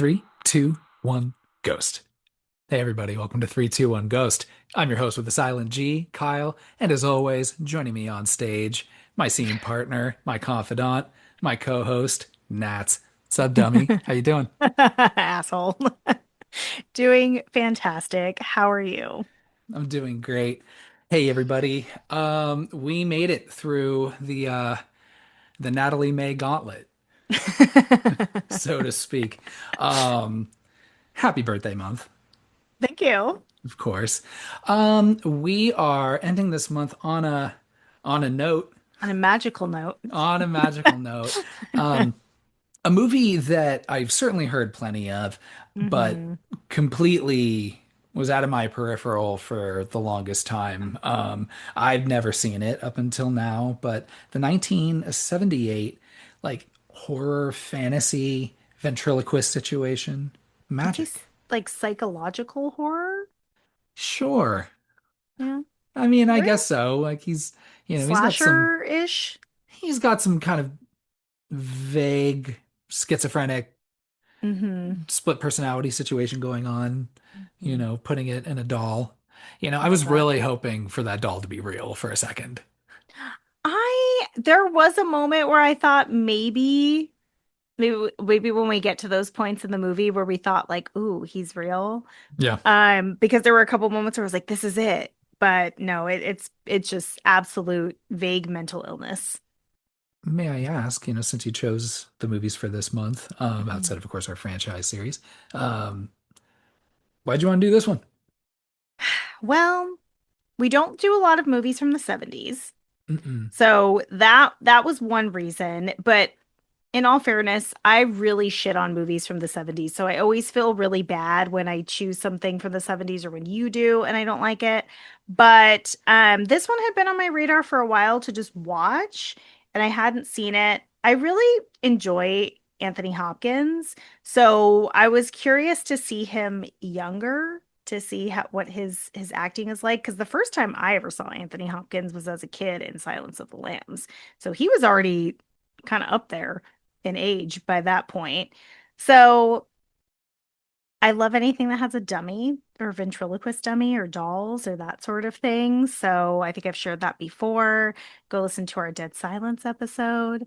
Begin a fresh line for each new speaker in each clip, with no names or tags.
Three, two, one, ghost. Hey, everybody, welcome to 321 Ghost. I'm your host with the silent G, Kyle, and as always, joining me on stage, my scene partner, my confidant, my co-host, Nats. What's up, dummy? How you doing?
Asshole. Doing fantastic. How are you?
I'm doing great. Hey, everybody. We made it through the Natalie May gauntlet, so to speak. Um, Happy birthday month.
Thank you.
Of course. We are ending this month on a note,
On a magical note.
on a magical note. Um, a movie that I've certainly heard plenty of, but
Hmm.
completely was out of my peripheral for the longest time. I've never seen it up until now, but the 1978 like horror fantasy ventriloquist situation,
Would you
magic.
like psychological horror?
Sure.
Yeah.
I mean, I
Right?
guess so. Like
Slasher-ish?
he's got some kind of vague schizophrenic
Hmm.
split personality situation going on,
Hmm.
putting it in a doll. I
Love
was
that.
really hoping for that doll to be real for a second.
There was a moment where I thought maybe when we get to those points in the movie where we thought like, ooh, he's real.
Yeah.
Because there were a couple moments where I was like, this is it. But no, it's just absolute vague mental illness.
May I ask, since you chose the movies for this month,
Mhm.
outside of course our franchise series, um, why'd you want to do this one?
Well, we don't do a lot of movies from the 70s.
Mm-mm.
So that was one reason, but in all fairness, I really shit on movies from the 70s. So I always feel really bad when I choose something from the 70s or when you do and I don't like it. But this one had been on my radar for a while to just watch, and I hadn't seen it. I really enjoy Anthony Hopkins. So I was curious to see him younger, to see what his acting is like. Because the first time I ever saw Anthony Hopkins was as a kid in Silence of the Lambs. So he was already kind of up there in age by that point. So I love anything that has a dummy or ventriloquist dummy or dolls or that sort of thing. So I think I've shared that before. Go listen to our Dead Silence episode.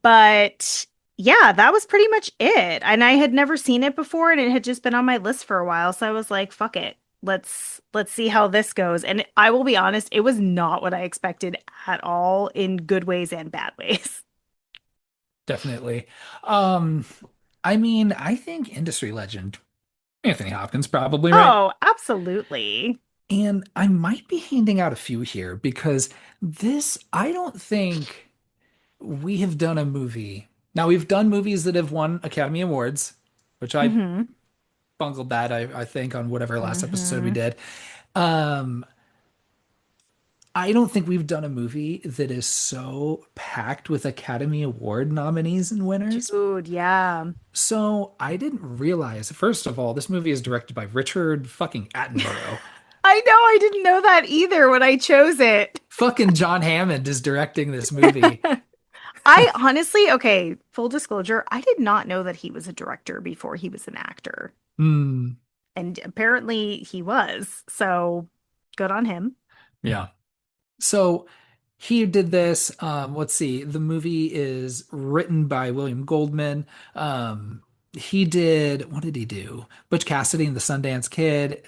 But yeah, that was pretty much it. And I had never seen it before and it had just been on my list for a while. So I was like, fuck it. Let's see how this goes. And I will be honest, it was not what I expected at all in good ways and bad ways.
Definitely. Um, I mean, I think industry legend Anthony Hopkins probably, right?
Oh, absolutely.
And I might be handing out a few here because I don't think we have done a movie. Now, we've done movies that have won Academy Awards, which I
Hmm.
bungled that, I think, on whatever last episode we
Hmm.
did. Um, I don't think we've done a movie that is so packed with Academy Award nominees and winners.
Dude, yeah.
So I didn't realize, first of all, this movie is directed by Richard fucking Attenborough.
I know I didn't know that either when I chose it.
Fucking John Hammond is directing this movie.
I honestly, okay, full disclosure, I did not know that he was a director before he was an actor.
Hmm.
And apparently he was. So good on him.
Yeah. So he did this. Let's see. The movie is written by William Goldman. He did, what did he do? Butch Cassidy and the Sundance Kid.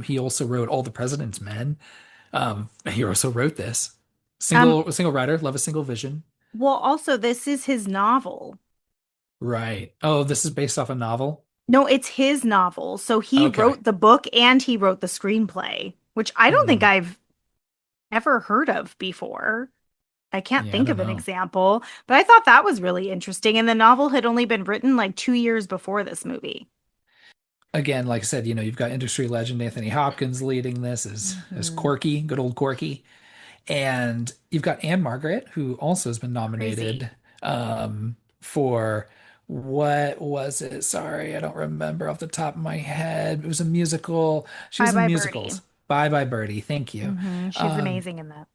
He also wrote All the President's Men. He also wrote this.
Um,
Single writer, Love a Single Vision.
well, also this is his novel.
Right. Oh, this is based off a novel.
No, it's his novel. So he
Okay.
wrote the book and he wrote the screenplay, which I don't think
Hmm.
I've ever heard of before. I can't
Yeah, I
think
don't
of an
know.
example, but I thought that was really interesting. And the novel had only been written like 2 years before this movie.
Again, like I said, you've got industry legend Anthony Hopkins leading this as
Hmm.
Corky, good old Corky. And you've got Anne Margaret, who also has been
Crazy.
nominated for what was it? Sorry, I don't remember off the top of my head. It was a musical. She
Bye
was in
Bye Birdie.
musicals. Bye Bye Birdie. Thank you.
She's
Um,
amazing in that.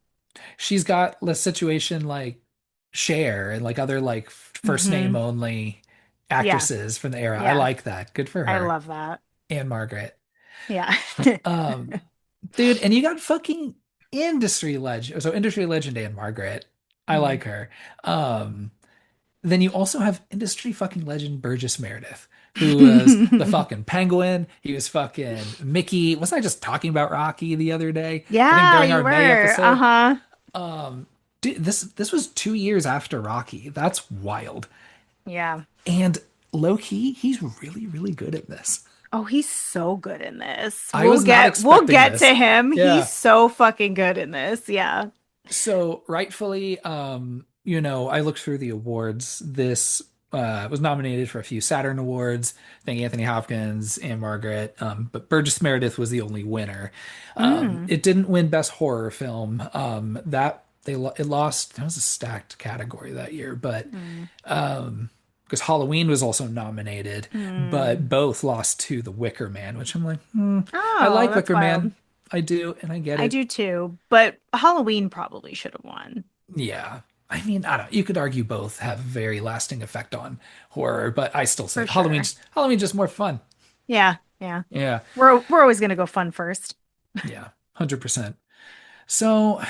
she's got the situation like Cher and like other like first name
Hmm.
only
Yeah.
actresses from the era. I
Yeah.
like that. Good for
I
her.
love that.
And Margaret.
Yeah.
Um, dude, and you got fucking industry legend. So industry legend and Margaret. I
Mm.
like her. Um, then you also have industry fucking legend Burgess Meredith, who was the fucking Penguin. He was fucking Mickey. Wasn't I just talking about Rocky the other day? I think
Yeah,
during
you
our May
were.
episode.
Uh-huh.
Um, dude, this was 2 years after Rocky. That's wild.
Yeah.
And low key, he's really, really good at this.
Oh, he's so good in this.
I was not
We'll
expecting
get to
this.
him. He's
Yeah.
so fucking good in this. Yeah.
So rightfully, I looked through the awards. This was nominated for a few Saturn Awards. I think Anthony Hopkins and Margaret, but Burgess Meredith was the only winner.
Mm.
It didn't win Best Horror Film. It lost. That was a stacked category that year, but
Mm.
because Halloween was also nominated, but
Mm.
both lost to The Wicker Man, which I'm like, I
Oh,
like
that's
Wicker
wild.
Man. I do, and I get
I
it.
do too, but Halloween probably should have won
Yeah. I mean, I don't, you could argue both have very lasting effect on horror, but I still say
for sure.
Halloween's just more fun.
Yeah, yeah.
Yeah.
We're always gonna go fun first.
Yeah. 100%. So,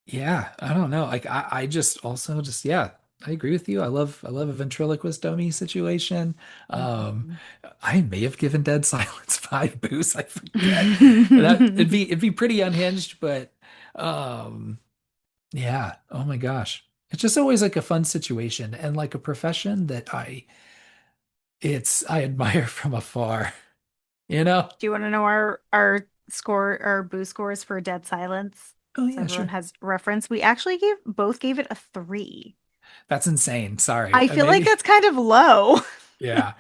yeah, I don't know. Like I just also just yeah, I agree with you. I love a ventriloquist dummy situation. Um
Mhm.
I may have given Dead Silence 5 boosts. I forget. That it'd be pretty unhinged, but um yeah. Oh my gosh. It's just always like a fun situation and like a profession that I admire from afar, you know?
Do you want to know our boo scores for Dead Silence?
Oh
So
yeah,
everyone
sure.
has reference. We actually gave it a 3.
That's insane. Sorry.
I feel like
Maybe
that's kind of low.
yeah.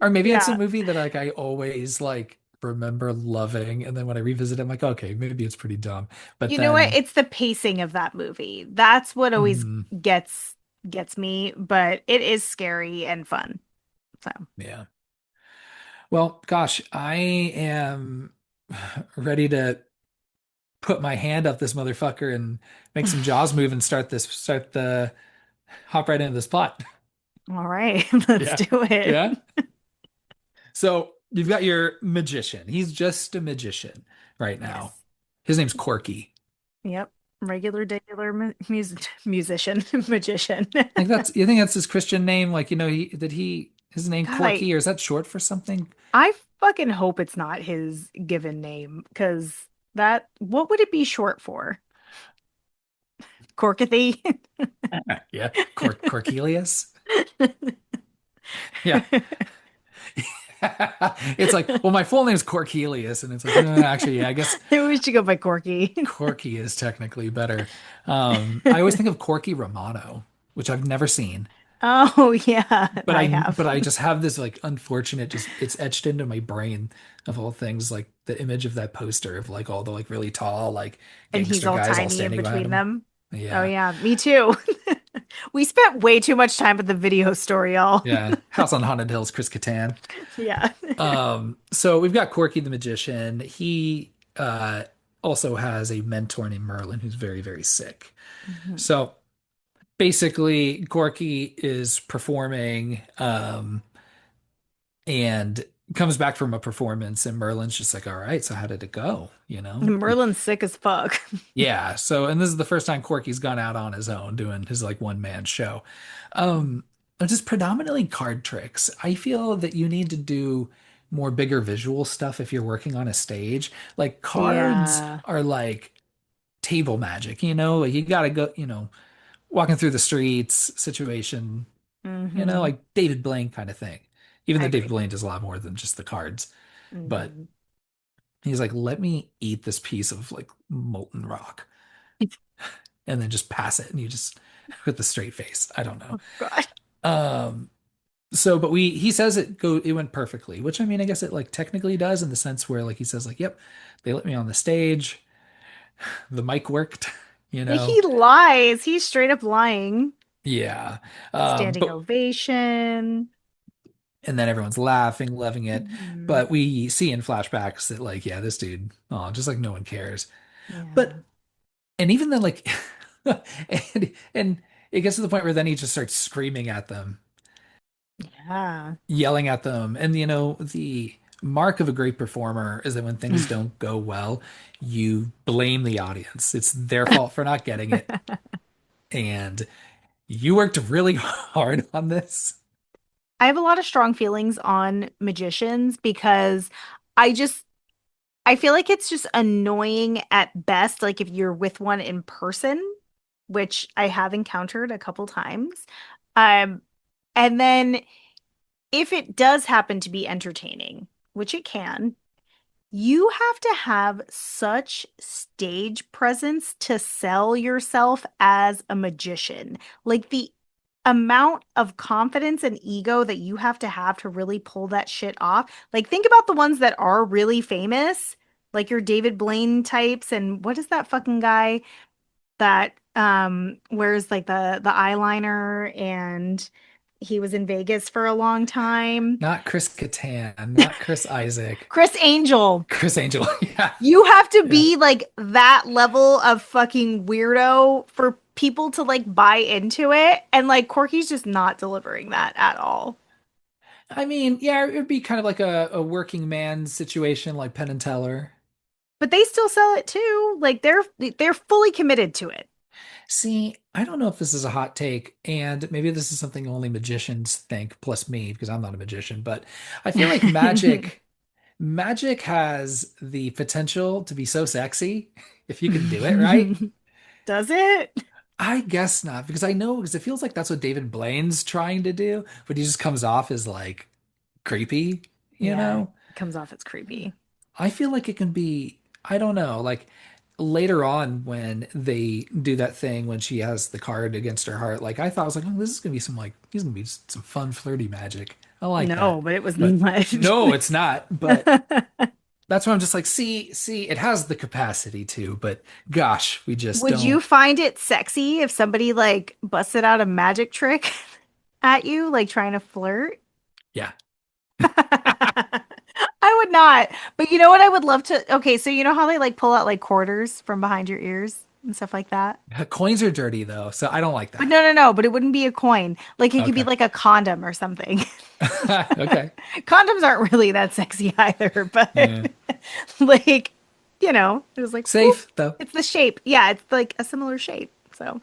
Or maybe it's a
Yeah.
movie that like I always like remember loving and then when I revisit it, I'm like, okay, maybe it's pretty dumb. But
You know what?
then
It's the pacing of that movie. That's what always
mhm,
gets gets me, but it is scary and fun. So,
yeah. Well, gosh, I am ready to put my hand up this motherfucker and make some jaws move and start the hop right into this plot.
all right, let's
Yeah.
do it.
Yeah. So you've got your magician. He's just a magician right now.
Yes.
His name's Corky.
Yep. Regular, degular musician, magician.
You think that's his Christian name? Like, his name
God,
Corky, or is that short for something?
I fucking hope it's not his given name because what would it be short for? Corkathy?
Yeah. Corkelius? Yeah. It's like, well, my full name's Corkelius, and it's like, actually, yeah, I guess
We should go by Corky.
Corky is technically better. I always think of Corky Romano, which I've never seen.
Oh yeah,
But
I
I
have.
but I just have this like unfortunate just it's etched into my brain of all things like the image of that poster of like all the like really tall like
And he's
gangster
all
guys all
tiny in
standing behind
between
him.
them. Oh
Yeah.
yeah, me too. We spent way too much time at the video store, y'all.
Yeah. House on Haunted Hills, Chris Kattan.
Yeah.
So we've got Corky the Magician. He also has a mentor named Merlin who's very, very sick.
Mhm.
So basically Corky is performing and comes back from a performance and Merlin's just like, all right, so how did it go?
Merlin's sick as fuck.
Yeah. So, and this is the first time Corky's gone out on his own doing his like one man show. It's just predominantly card tricks. I feel that you need to do more bigger visual stuff if you're working on a stage. Like cards
Yeah.
are like table magic, like you gotta go, walking through the streets situation,
Hmm.
like David Blaine kind of thing. Even
I
though David
agree.
Blaine does a lot more than just the cards. But
Hmm.
he's like, let me eat this piece of like molten rock and then just pass it and you just with the straight face. I don't know.
Oh God.
Um but he says it went perfectly, which I mean I guess it like technically does in the sense where like he says like, yep, they let me on the stage, the mic worked, you know.
He lies. He's straight up lying.
Yeah.
Standing
But
ovation.
and then everyone's laughing, loving it.
Hmm.
But we see in flashbacks that like, yeah, this dude, oh, just like no one cares.
Yeah.
But and even then like and it gets to the point where then he just starts screaming at them
Yeah.
yelling at them. And the mark of a great performer is that when things don't go well, you blame the audience. It's their fault for not getting it. And you worked really hard on this.
I have a lot of strong feelings on magicians because I just I feel like it's just annoying at best, like if you're with one in person, which I have encountered a couple times. Um, and then if it does happen to be entertaining, which it can, you have to have such stage presence to sell yourself as a magician. Like the amount of confidence and ego that you have to really pull that shit off. Like think about the ones that are really famous, like your David Blaine types and what is that fucking guy that wears like the eyeliner and he was in Vegas for a long time.
Not Chris Kattan, not Chris Isaac,
Chris Angel.
Chris Angel. Yeah.
You have to
Yeah.
be like that level of fucking weirdo for people to like buy into it. And like Corky's just not delivering that at all.
I mean, yeah, it would be kind of like a working man situation like Penn and Teller.
But they still sell it too. Like they're fully committed to it.
See, I don't know if this is a hot take, and maybe this is something only magicians think, plus me, because I'm not a magician, but I feel like magic has the potential to be so sexy if you can do it right.
Does it?
I guess not, because I know because it feels like that's what David Blaine's trying to do, but he just comes off as like creepy, you
Yeah, it
know?
comes off as creepy.
I feel like it can be, I don't know, like later on when they do that thing when she has the card against her heart, like I thought I was like, oh, this is gonna be some like these gonna be some fun flirty magic. I like
No,
that.
but it was
But
not.
no, it's not. But that's why I'm just like, see, it has the capacity to, but gosh, we just
Would you
don't.
find it sexy if somebody like busted out a magic trick at you, like trying to flirt?
Yeah.
I would not. But you know what I would love to? Okay, so you know how they like pull out like quarters from behind your ears and stuff like that?
Coins are dirty though, so I don't like
But
that.
no, no, no, but it wouldn't be a coin. Like it could be
Okay.
like a condom or something.
Okay.
Condoms aren't really that sexy either, but
Yeah.
like, it was like, whoop,
Safe though.
it's the shape. Yeah, it's like a similar shape. So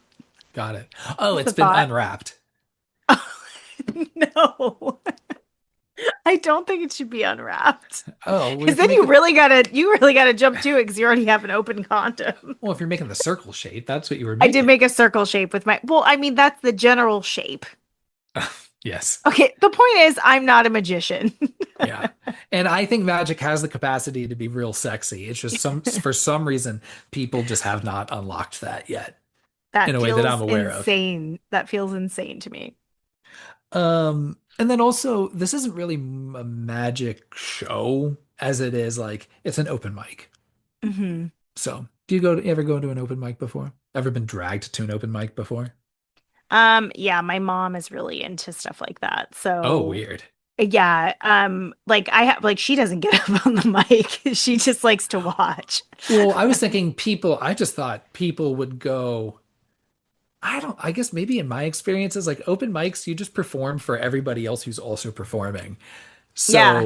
Got it. Oh,
just
it's
a
been
thought.
unwrapped.
No, I don't think it should be unwrapped.
Oh, well,
Because
if you
then
make
you really gotta jump to it because you already have an open condom.
well, if you're making the circle shape, that's what you were
I did
making.
make a circle shape with my, well, I mean, that's the general shape.
Yes.
Okay, the point is, I'm not a magician.
Yeah. And I think magic has the capacity to be real sexy. It's just for some reason people just have not unlocked that yet in
That
a way that
feels
I'm aware of.
insane. That feels insane to me.
And then also this isn't really a magic show as it is like it's an open mic.
Hmm.
So, do you ever go to an open mic before? Ever been dragged to an open mic before?
Yeah, my mom is really into stuff like that.
Oh,
So,
weird.
yeah, like I have like she doesn't get up on the mic. She just likes to watch.
Well, I was thinking I just thought people would go. I guess maybe in my experiences, like open mics, you just perform for everybody else who's also performing.
Yeah,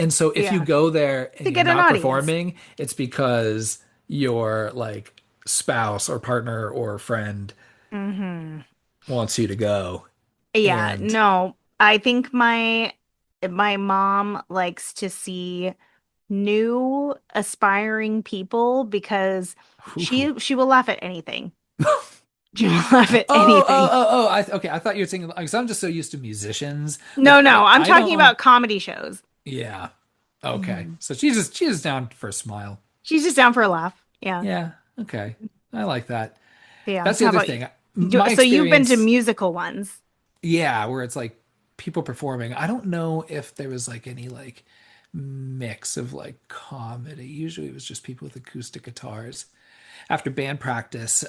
So if you
yeah.
go there and
To
you're
get an
not
audience.
performing, it's because your like spouse or partner or friend
Hmm.
wants you to go.
Yeah,
And
no. I think my mom likes to see new aspiring people because
ooh.
she will laugh at anything.
Oh,
She will laugh at
oh,
anything.
oh. Okay. I thought you were saying because I'm just so used to musicians.
No,
Like
no, I'm
I
talking
don't.
about comedy shows.
Yeah. Okay.
Mhm.
So she's just down for a smile.
She's just down for a laugh. Yeah.
Yeah. Okay. I like that.
Yeah.
That's the
How
other
about you?
thing. My
So you've been to
experience,
musical ones.
yeah, where it's like people performing. I don't know if there was like any like mix of like comedy. Usually it was just people with acoustic guitars. After band practice,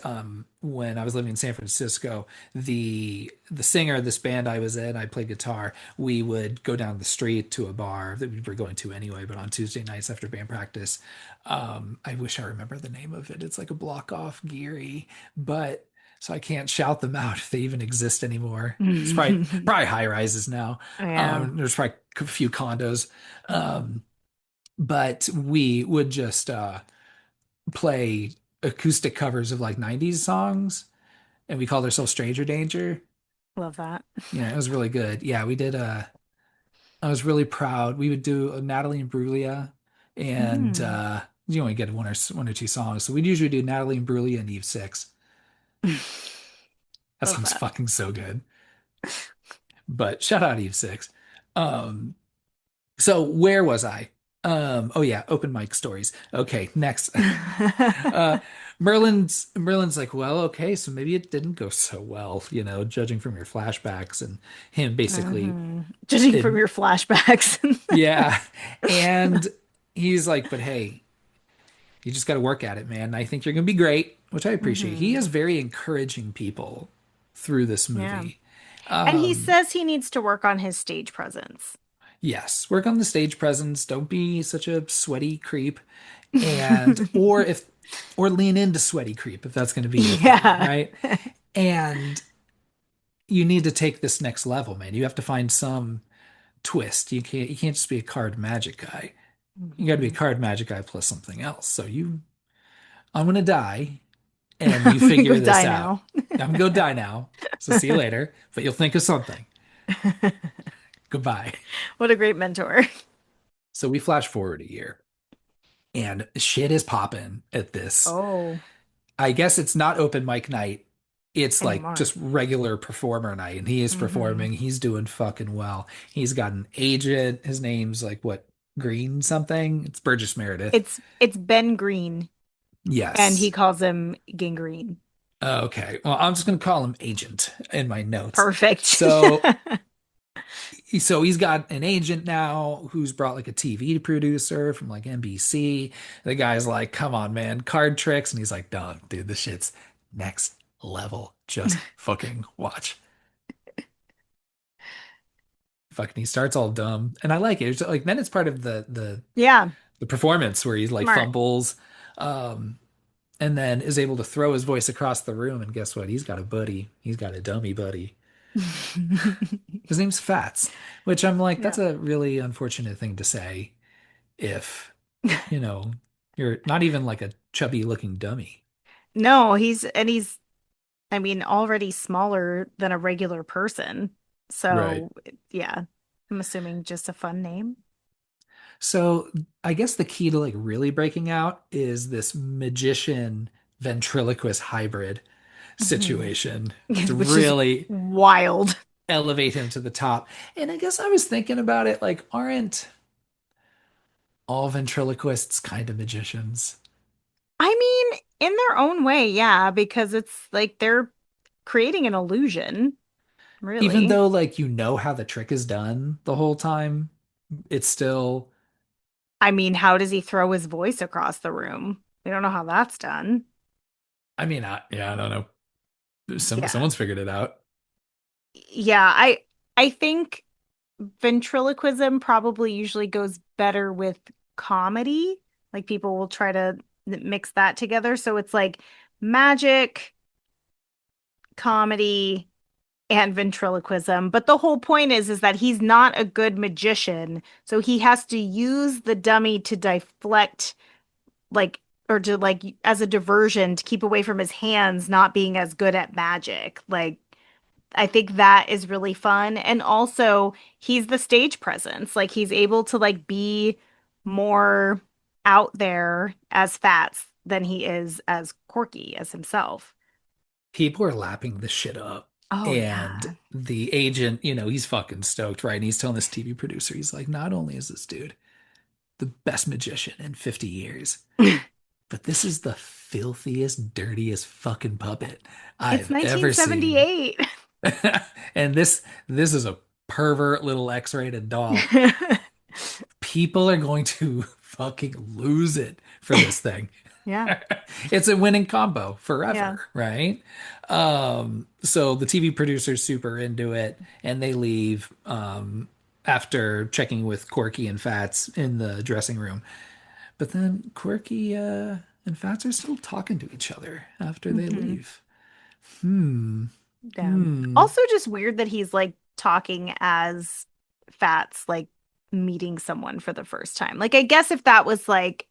when I was living in San Francisco, the singer of this band I was in, I played guitar. We would go down the street to a bar that we were going to anyway, but on Tuesday nights after band practice, I wish I remember the name of it. It's like a block off Geary, but so I can't shout them out if they even exist anymore. It's probably high rises now.
Yeah,
There's probably a few condos. Um, but we would just play acoustic covers of like 90s songs, and we called ourselves Stranger Danger.
love that.
Yeah, it was really good. Yeah, we did I was really proud. We would do Natalie and Brulia, and
Mm,
you only get one or two songs. So we'd usually do Natalie and Brulia and Eve Six. That
love
sounds
that.
fucking so good. But shout out Eve Six. Um, so where was I? Oh yeah, open mic stories. Okay, next. Uh, Merlin's like, well, okay, so maybe it didn't go so well, judging from your flashbacks and him basically,
Judging from
it,
your flashbacks.
yeah, and he's like, but hey, you just got to work at it, man. I think you're gonna be great, which I appreciate. He
hmm
is very encouraging people through this
Yeah.
movie.
And he
Um,
says he needs to work on his stage presence.
yes, work on the stage presence. Don't be such a sweaty creep, and or lean into sweaty creep if that's going to be your thing,
Yeah.
right? And you need to take this next level, man. You have to find some twist. You can't just be a card magic guy. You got to be a
hmm
card magic guy plus something else. So I'm gonna die, and you
I'm gonna go
figure this
die
out.
now.
I'm gonna go die now. So see you later. But you'll think of something. Goodbye.
What a great mentor.
So we flash forward a year, and shit is popping at this.
Oh,
I guess it's not open mic night. It's like
anymore.
just regular performer night, and he is
hmm
performing. He's doing fucking well. He's got an agent. His name's like what, Green something? It's Burgess Meredith.
It's Ben Green, and he
Yes.
calls him Gangrene.
Okay. Well, I'm just gonna call him Agent in my notes.
Perfect.
So he's got an agent now who's brought like a TV producer from like NBC. The guy's like, "Come on, man, card tricks," and he's like, "Dog, dude, this shit's next level. Just fucking watch." Fucking, he starts all dumb, and I like it. It's like then it's part of
Yeah,
the performance where he like
smart.
fumbles, um, and then is able to throw his voice across the room. And guess what? He's got a buddy. He's got a dummy buddy. His name's Fats, which I'm like,
Yeah.
that's a really unfortunate thing to say if, you know, you're not even like a chubby looking dummy.
No, he's I mean already smaller than a regular person.
Right.
So, yeah. I'm assuming just a fun name.
So I guess the key to like really breaking out is this magician ventriloquist hybrid
Mhm.
situation to
Which is
really
wild.
elevate him to the top. And I guess I was thinking about it like, aren't all ventriloquists kind of magicians?
I mean, in their own way, yeah, because it's like they're creating an illusion,
Even
really.
though like how the trick is done the whole time, it's still,
I mean, how does he throw his voice across the room? We don't know how that's done.
I mean, yeah, I don't know.
Yeah.
Someone's figured it out.
Yeah, I think ventriloquism probably usually goes better with comedy. Like people will try to mix that together. So it's like magic, comedy, and ventriloquism. But the whole point is that he's not a good magician. So he has to use the dummy to deflect, like, or to like as a diversion to keep away from his hands not being as good at magic. Like I think that is really fun. And also, he's the stage presence. Like he's able to like be more out there as Fats than he is as Corky as himself.
People are lapping this shit up.
Oh
And
yeah.
the agent, he's fucking stoked, right? And he's telling this TV producer, he's like, not only is this dude the best magician in 50 years, but this is the filthiest, dirtiest fucking puppet
It's
I've ever seen.
1978.
And this is a pervert little X-rated doll. People are going to fucking lose it for this thing.
Yeah.
It's a winning combo
Yeah.
forever, right? So the TV producer's super into it, and they leave after checking with Corky and Fats in the dressing room. But then Corky and Fats are still talking to each other after they
hmm
leave. Hmm.
Yeah.
Hmm.
Also just weird that he's like talking as Fats like meeting someone for the first time. Like I guess if that was like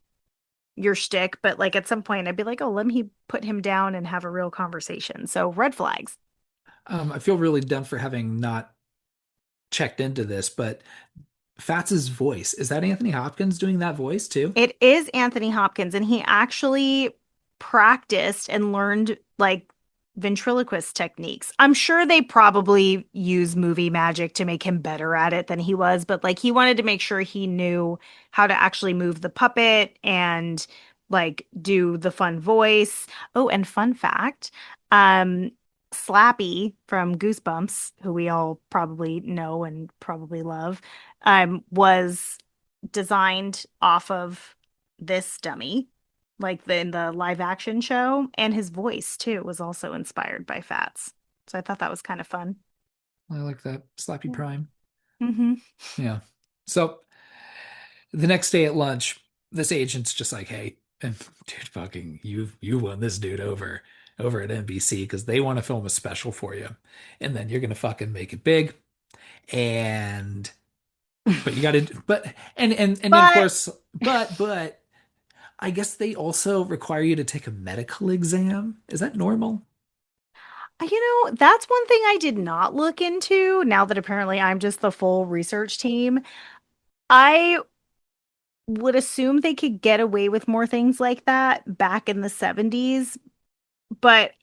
your shtick, but like at some point I'd be like, oh, let me put him down and have a real conversation. So red flags.
I feel really dumb for having not checked into this, but Fats's voice, is that Anthony Hopkins doing that voice too?
It is Anthony Hopkins, and he actually practiced and learned like ventriloquist techniques. I'm sure they probably use movie magic to make him better at it than he was, but like he wanted to make sure he knew how to actually move the puppet and like do the fun voice. Oh, and fun fact, um, Slappy from Goosebumps, who we all probably know and probably love, was designed off of this dummy, like in the live action show, and his voice too was also inspired by Fats. So I thought that was kind of fun.
I like that. Slappy
Yeah.
Prime.
Hmm.
Yeah. So the next day at lunch, this agent's just like, hey, dude, fucking you won this dude over at NBC because they want to film a special for you. And then you're gonna fucking make it big. And but you gotta but and then of
But
course, but I guess they also require you to take a medical exam. Is that normal?
that's one thing I did not look into now that apparently I'm just the full research team. I would assume they could get away with more things like that back in the 70s, but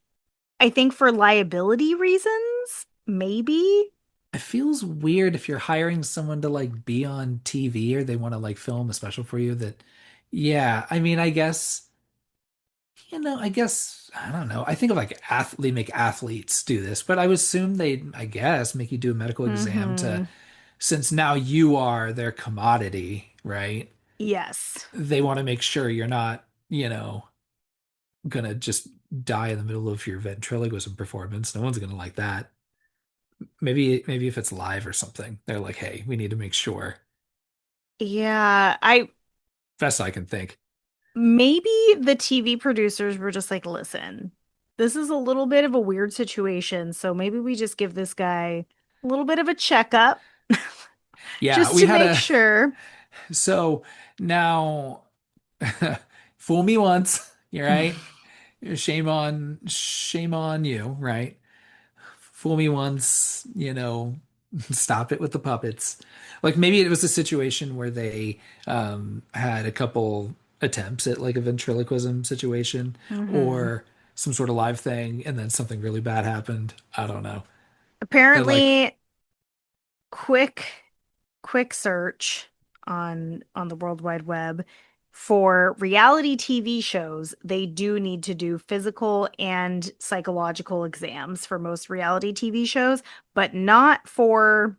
I think for liability reasons, maybe.
It feels weird if you're hiring someone to like be on TV or they want to like film a special for you that yeah, I mean, I guess I guess I don't know. I think of like athlete make athletes do this, but I would assume they I guess make you do a medical exam to
Hmm.
since now you are their commodity, right?
Yes.
They want to make sure you're not, gonna just die in the middle of your ventriloquism performance. No one's gonna like that. Maybe if it's live or something, they're like, hey, we need to make sure.
Yeah, I
Best I can think.
maybe the TV producers were just like, listen, this is a little bit of a weird situation, so maybe we just give this guy a little bit of a checkup
Yeah,
just
we
to
had
make
a
sure.
so now fool me once, you're right. Shame on you, right? Fool me once, stop it with the puppets. Like maybe it was a situation where they had a couple attempts at like a ventriloquism situation
Hmm.
or some sort of live thing, and then something really bad happened. I don't know. But like,
Apparently, quick quick search on the World Wide Web for reality TV shows, they do need to do physical and psychological exams for most reality TV shows, but not for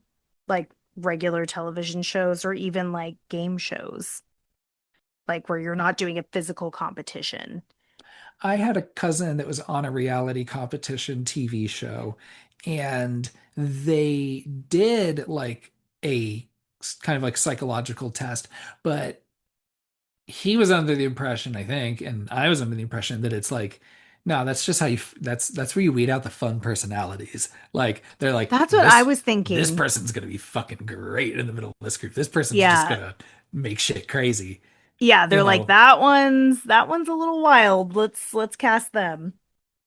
like regular television shows or even like game shows, like where you're not doing a physical competition.
I had a cousin that was on a reality competition TV show, and they did like a kind of like psychological test, but he was under the impression, I think, and I was under the impression that it's like, no, that's just how that's where you weed out the fun personalities. Like they're like
That's what I
this
was
this
thinking.
person's gonna be fucking great in the middle of this group. This person's just
Yeah.
gonna make shit crazy.
Yeah,
You
they're like
know,
that one's a little wild. Let's cast them.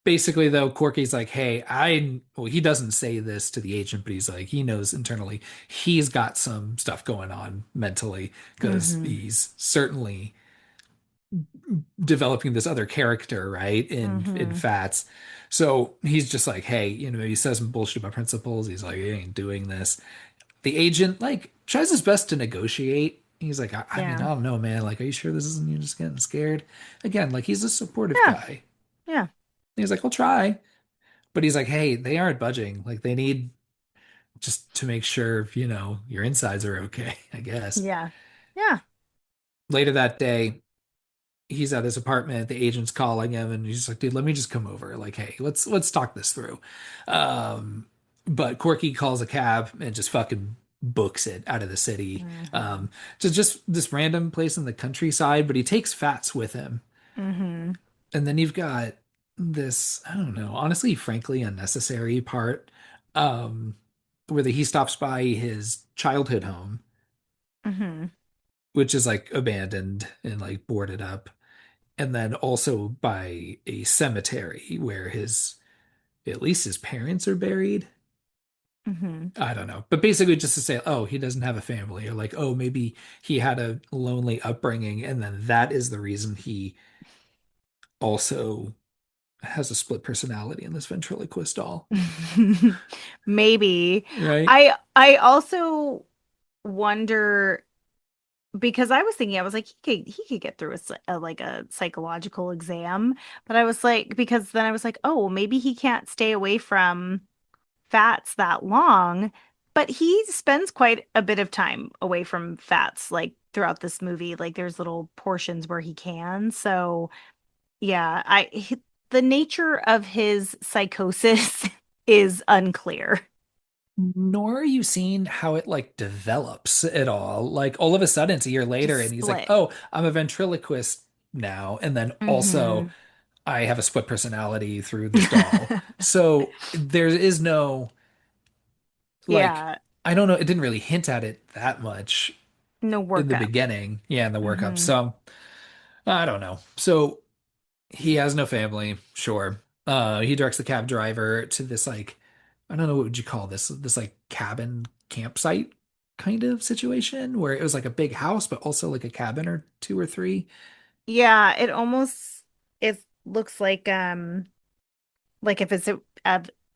basically though, Corky's like, hey, well, he doesn't say this to the agent, but he's like, he knows internally he's got some stuff going on mentally because
Hmm.
he's certainly developing this other character, right? In
Hmm.
Fats. So he's just like, hey, he says some bullshit about principles. He's like, he ain't doing this. The agent like tries his best to negotiate. He's like, I mean, I
Yeah.
don't know, man. Like, are you sure this isn't you just getting scared? Again, like he's a supportive
Yeah.
guy.
Yeah.
He's like, I'll try. But he's like, hey, they aren't budging. Like they need just to make sure, your insides are okay, I guess.
Yeah. Yeah.
Later that day, he's at his apartment, the agent's calling him, and he's like, dude, let me just come over. Like, hey, let's talk this through. Um, but Corky calls a cab and just fucking books it out of the city.
Hmm.
Um, to just this random place in the countryside, but he takes Fats with him.
Hmm.
And then you've got this, I don't know, honestly, frankly, unnecessary part, um, where he stops by his childhood home,
Hmm.
which is like abandoned and like boarded up, and then also by a cemetery where at least his parents are buried.
Hmm.
I don't know. But basically just to say, oh, he doesn't have a family, or like, oh, maybe he had a lonely upbringing, and then that is the reason he also has a split personality in this ventriloquist doll,
Maybe.
right?
I also wonder because I was thinking I was like he could get through like a psychological exam, but I was like because then I was like, "Oh, maybe he can't stay away from fats that long." But he spends quite a bit of time away from fats like throughout this movie. Like there's little portions where he can. So, yeah, the nature of his psychosis is unclear.
Nor are you seeing how it like develops at all. Like all of a sudden it's a year later
Just
and he's like,
split.
oh, I'm a ventriloquist now. And then also
Hmm.
I have a split personality through this doll. So there is no like,
Yeah,
I don't know, it didn't really hint at it that much
no
in the
workup.
beginning. Yeah, in the workup.
Hmm.
So I don't know. So he has no family, sure. He directs the cab driver to this like, I don't know, what would you call this like cabin campsite kind of situation where it was like a big house, but also like a cabin or two or three.
Yeah, it almost it looks like if it's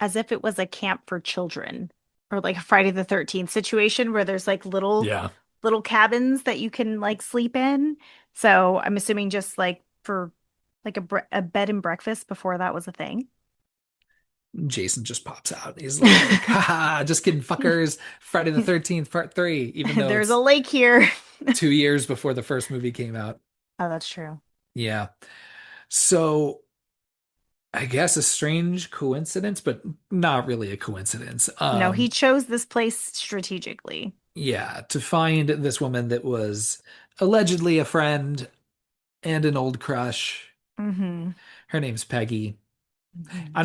as if it was a camp for children or like a Friday the 13th situation where there's like
Yeah.
little cabins that you can like sleep in. So I'm assuming just like for like a bed and breakfast before that was a thing.
Jason just pops out. He's like, haha, just kidding, fuckers. Friday the 13th, part three, even though
There's a
it's
lake here.
2 years before the first movie came out.
Oh, that's true.
Yeah. So I guess a strange coincidence, but not really a coincidence.
No, he chose this place strategically.
Yeah, to find this woman that was allegedly a friend and an old crush.
Hmm.
Her name's Peggy.
Hmm.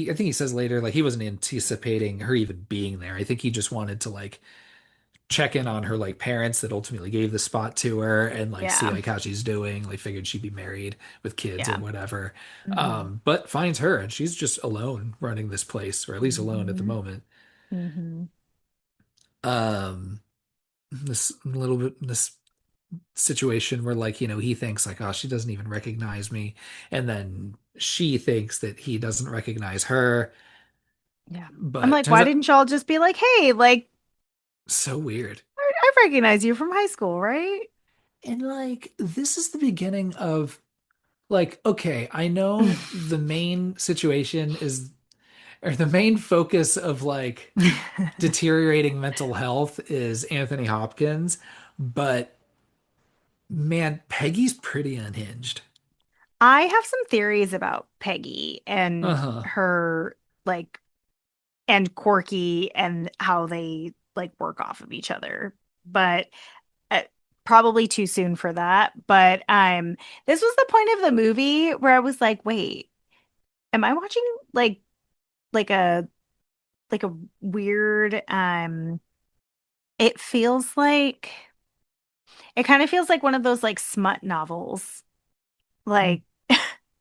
I think he says later, like he wasn't anticipating her even being there. I think he just wanted to like check in on her like parents that ultimately gave the spot to her and like see
Yeah.
like how she's doing. Like figured she'd be married with kids
Yeah.
and whatever.
Hmm.
But finds her and she's just alone running this place, or at least alone at the
Hmm.
moment.
Hmm.
Um, this situation where like he thinks like, oh, she doesn't even recognize me, and then she thinks that he doesn't recognize her,
Yeah. I'm
but
like,
turns
why
out
didn't y'all just be like, hey, like,
so weird.
I recognize you from high school, right?
And like this is the beginning of like, okay, I know the main situation is, or the main focus of like deteriorating mental health is Anthony Hopkins, but man, Peggy's pretty unhinged.
I have some theories about Peggy and
Uh-huh.
her, like, and Corky and how they like work off of each other. But uh, probably too soon for that. But this was the point of the movie where I was like, wait, am I watching like like a like a weird it feels like it kind of feels like one of those like smut novels. Like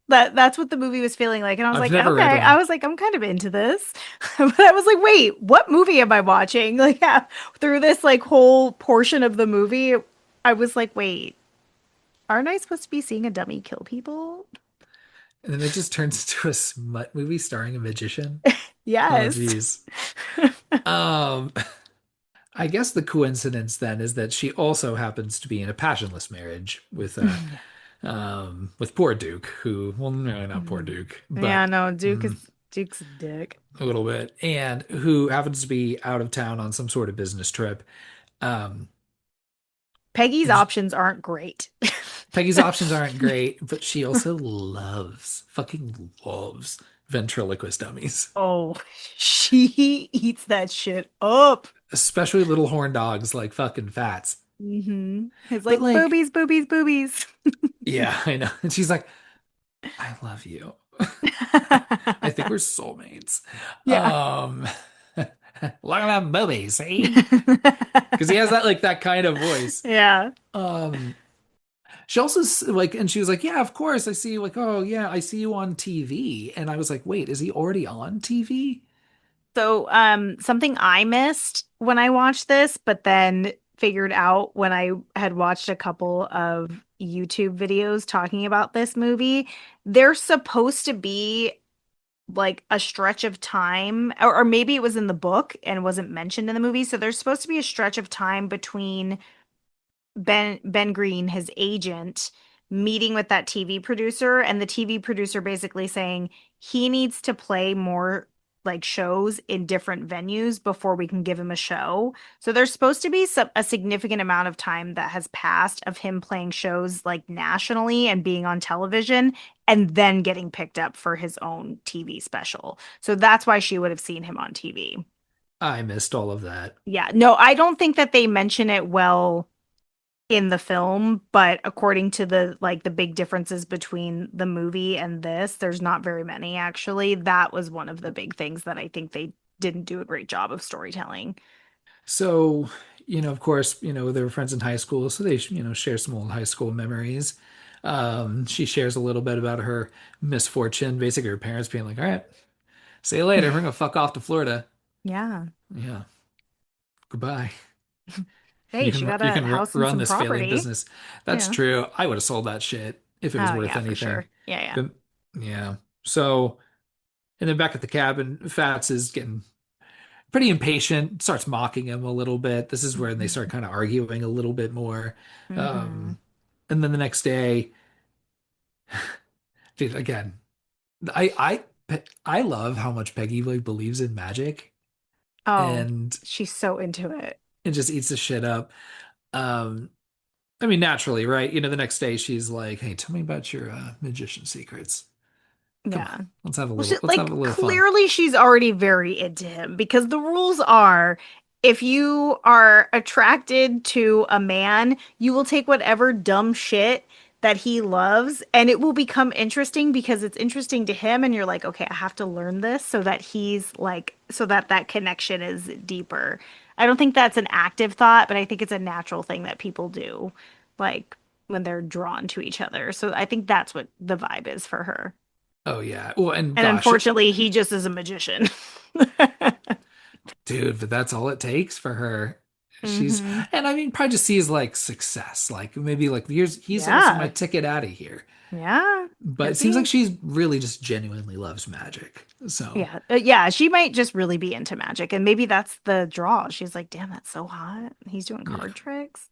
that's what the movie was feeling like. And I was
I've
like,
never read
okay. I
one.
was like, I'm kind of into this. But I was like, wait, what movie am I watching? Like, yeah, through this like whole portion of the movie, I was like, wait, aren't I supposed to be seeing a dummy kill people?
And then it just turns into a smut movie starring a magician. Oh,
Yes.
geez. Um, I guess the coincidence then is that she also happens to be in a passionless marriage with poor Duke, who, well, no, not poor
Mhm.
Duke,
Yeah,
but
no,
mm,
Duke's a dick.
a little bit, and who happens to be out of town on some sort of business trip. Um,
Peggy's
and
options aren't great.
Peggy's options aren't great, but she also fucking loves ventriloquist dummies,
Oh, she eats that shit up.
especially little horn dogs like fucking Fats.
It's
But
like
like,
boobies, boobies, boobies.
yeah, I know. And she's like, I love you. I think we're soulmates.
Yeah.
Um, look at that movie, see? Because he has that like that kind of voice.
Yeah.
Um, she also like, and she was like, "Yeah, of course, I see you." Like, "Oh yeah, I see you on TV." And I was like, "Wait, is he already on TV?"
So, something I missed when I watched this, but then figured out when I had watched a couple of YouTube videos talking about this movie, there's supposed to be like a stretch of time, or maybe it was in the book and wasn't mentioned in the movie. So there's supposed to be a stretch of time between Ben Green, his agent, meeting with that TV producer, and the TV producer basically saying he needs to play more like shows in different venues before we can give him a show. So there's supposed to be a significant amount of time that has passed of him playing shows like nationally and being on television and then getting picked up for his own TV special. So that's why she would have seen him on TV.
I missed all of that.
Yeah, no, I don't think that they mention it well in the film, but according to the like the big differences between the movie and this, there's not very many actually. That was one of the big things that I think they didn't do a great job of storytelling.
So, of course, they were friends in high school, so they, share some old high school memories. She shares a little bit about her misfortune, basically her parents being like, "All right, see you later. We're gonna fuck off to Florida."
Yeah.
Yeah, goodbye.
Hey, she got
You
a
can
house and
run
some
this failing
property.
business. That's
Yeah.
true. I would have sold that shit if it was
Oh
worth
yeah, for
anything.
sure. Yeah, yeah.
But yeah. So, and then back at the cabin, Fats is getting pretty impatient, starts mocking him a little bit. This is where they start
Hmm.
kind of arguing a little bit more.
Hmm.
Um, and then the next day, dude, again, I love how much Peggy like believes in magic
Oh,
and
she's so into it.
it just eats the shit up. Um, I mean, naturally, right? The next day she's like, "Hey, tell me about your magician secrets. Come on,
Yeah. Well,
let's have
like
a little fun."
clearly she's already very into him because the rules are if you are attracted to a man, you will take whatever dumb shit that he loves and it will become interesting because it's interesting to him and you're like, okay, I have to learn this so that he's like, so that that connection is deeper. I don't think that's an active thought, but I think it's a natural thing that people do, like when they're drawn to each other. So I think that's what the vibe is for her.
Oh yeah. Well, and
And
gosh,
unfortunately, he just is a magician.
dude, but that's all it takes for her. She's,
Hmm.
and I mean, probably just sees like success, like maybe like he's also my
Yeah.
ticket out of here.
Yeah.
But
Could
it seems like
be.
she's really just genuinely loves magic. So
Yeah. Yeah. She might just really be into magic. And maybe that's the draw. She's like, damn, that's so hot. He's doing
yeah,
card tricks.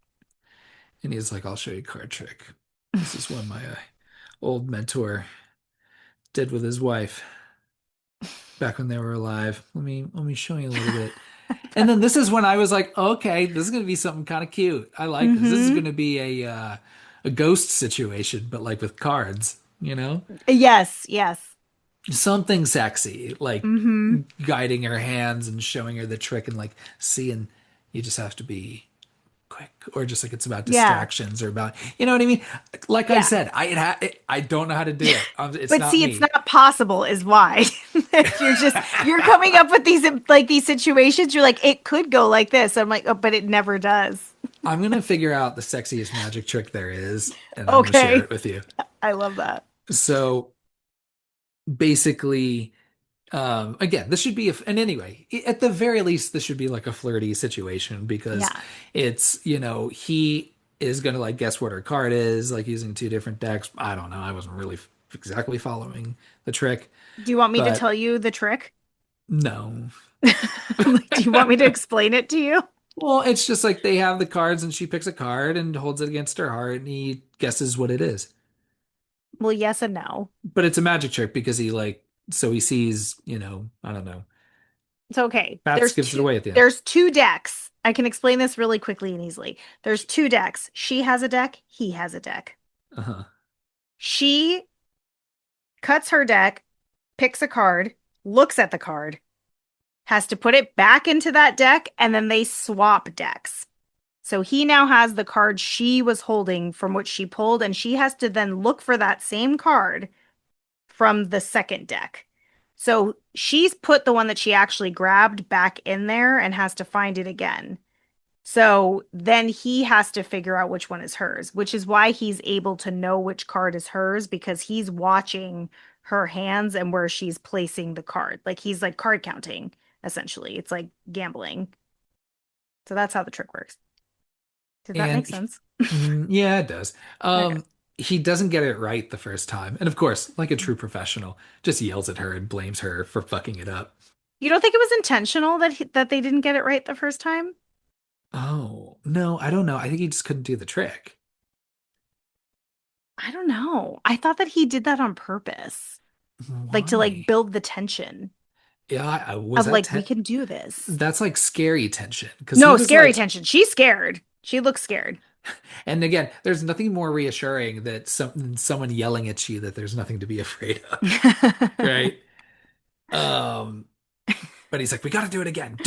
and he's like, "I'll show you a card trick. This is one my old mentor did with his wife back when they were alive. Let me show you a little bit." And then this is when I was like, "Okay, this is gonna be something kind of cute. I like this. This is
Hmm.
gonna be a ghost situation, but like with cards,
Yes. Yes.
something sexy, like
Hmm.
guiding her hands and showing her the trick and like seeing you just have to be quick or just like it's about
Yeah.
distractions or about what I mean. Like I
Yeah.
said, I don't know how to do it. It's
But
not
see, it's
me.
not possible, is why. You're coming up with these situations. You're like, it could go like this. I'm like, oh, but it never does.
I'm gonna figure out the sexiest magic trick there is, and I'm gonna share
Okay.
it with you.
I love that.
So basically, again, this should be, and anyway, at the very least, this should be like a flirty situation because
Yeah.
it's, he is gonna like guess what her card is, like using two different decks. I don't know. I wasn't really exactly following the trick,
Do you want me to
but
tell you the trick?
no.
Like, do you want me to explain it to you?
Well, it's just like they have the cards and she picks a card and holds it against her heart and he guesses what it is.
Well, yes and no.
But it's a magic trick because he like so he sees, I don't know.
It's okay.
Bats gives it away at the end.
There's two decks. I can explain this really quickly and easily. There's two decks. She has a deck, he has a deck.
Uh-huh.
She cuts her deck, picks a card, looks at the card, has to put it back into that deck, and then they swap decks. So he now has the card she was holding from which she pulled, and she has to then look for that same card from the second deck. So she's put the one that she actually grabbed back in there and has to find it again. So then he has to figure out which one is hers, which is why he's able to know which card is hers because he's watching her hands and where she's placing the card. Like he's like card counting, essentially. It's like gambling. So that's how the trick works. Did that make
And
sense?
yeah, it does.
Okay.
He doesn't get it right the first time. And of course, like a true professional, just yells at her and blames her for fucking it up.
You don't think it was intentional that that they didn't get it right the first time?
Oh, no, I don't know. I think he just couldn't do the trick.
I don't know. I thought that he did that on purpose, like to like
Why?
build the tension
Yeah, was
of
that
like we
ten
can do this.
that's like scary tension because he
No,
was
scary
like,
tension. She's scared. She looks scared.
and again, there's nothing more reassuring that someone yelling at you that there's nothing to be afraid of, right? Um, but he's like, we got to do it again,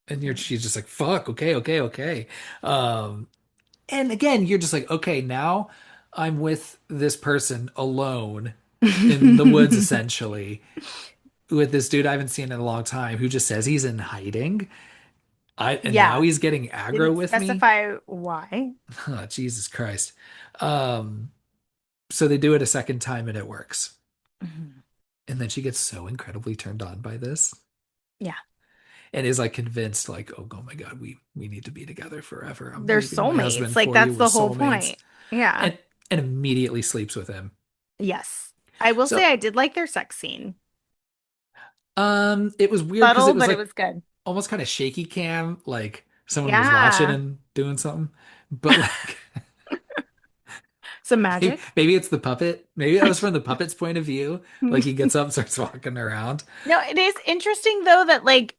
and she's just like, fuck, okay, okay, okay. Um, and again, you're just like, okay, now I'm with this person alone in the woods, essentially, with this dude I haven't seen in a long time who just says he's in hiding. And now
Yeah.
he's getting aggro
Didn't
with me.
specify why.
Oh, Jesus Christ. Um, so they do it a second time and it works.
Mhm.
And then she gets so incredibly turned on by this
Yeah.
and is like convinced, like, oh my God, we need to be together forever. I'm
They're
leaving my
soulmates.
husband
Like
for you.
that's
We're
the whole
soulmates.
point. Yeah.
And immediately sleeps with him.
Yes. I will say
So
I did like their sex scene.
it was weird because it
Subtle,
was
but it
like
was good.
almost kind of shaky cam, like someone was watching
Yeah.
and doing something. But like
Some magic.
maybe it's the puppet. Maybe that was from the puppet's point of view. Like he gets up, starts walking around.
No, it is interesting though that like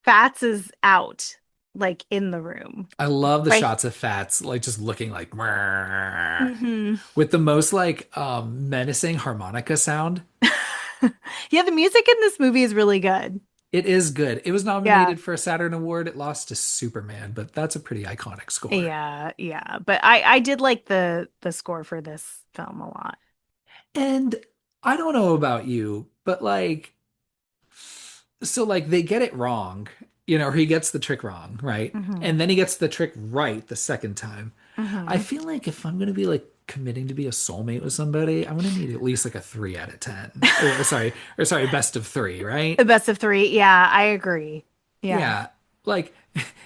Fats is out, like in the room.
I love the
Right.
shots of Fats, like just looking like "Meow,"
Hmm.
with the most like menacing harmonica sound.
Yeah, the music in this movie is really good.
It is good. It was
Yeah.
nominated for a Saturn Award. It lost to Superman, but that's a pretty iconic score.
Yeah, yeah. But I did like the score for this film a lot.
And I don't know about you, but like, so like they get it wrong, or he gets the trick wrong, right?
Hmm.
And then he gets the trick right the second time. I
Hmm.
feel like if I'm gonna be like committing to be a soulmate with somebody, I'm gonna need at least like a 3 out of 10. Or sorry, best of three, right?
The best of three. Yeah, I agree. Yeah.
Yeah. Like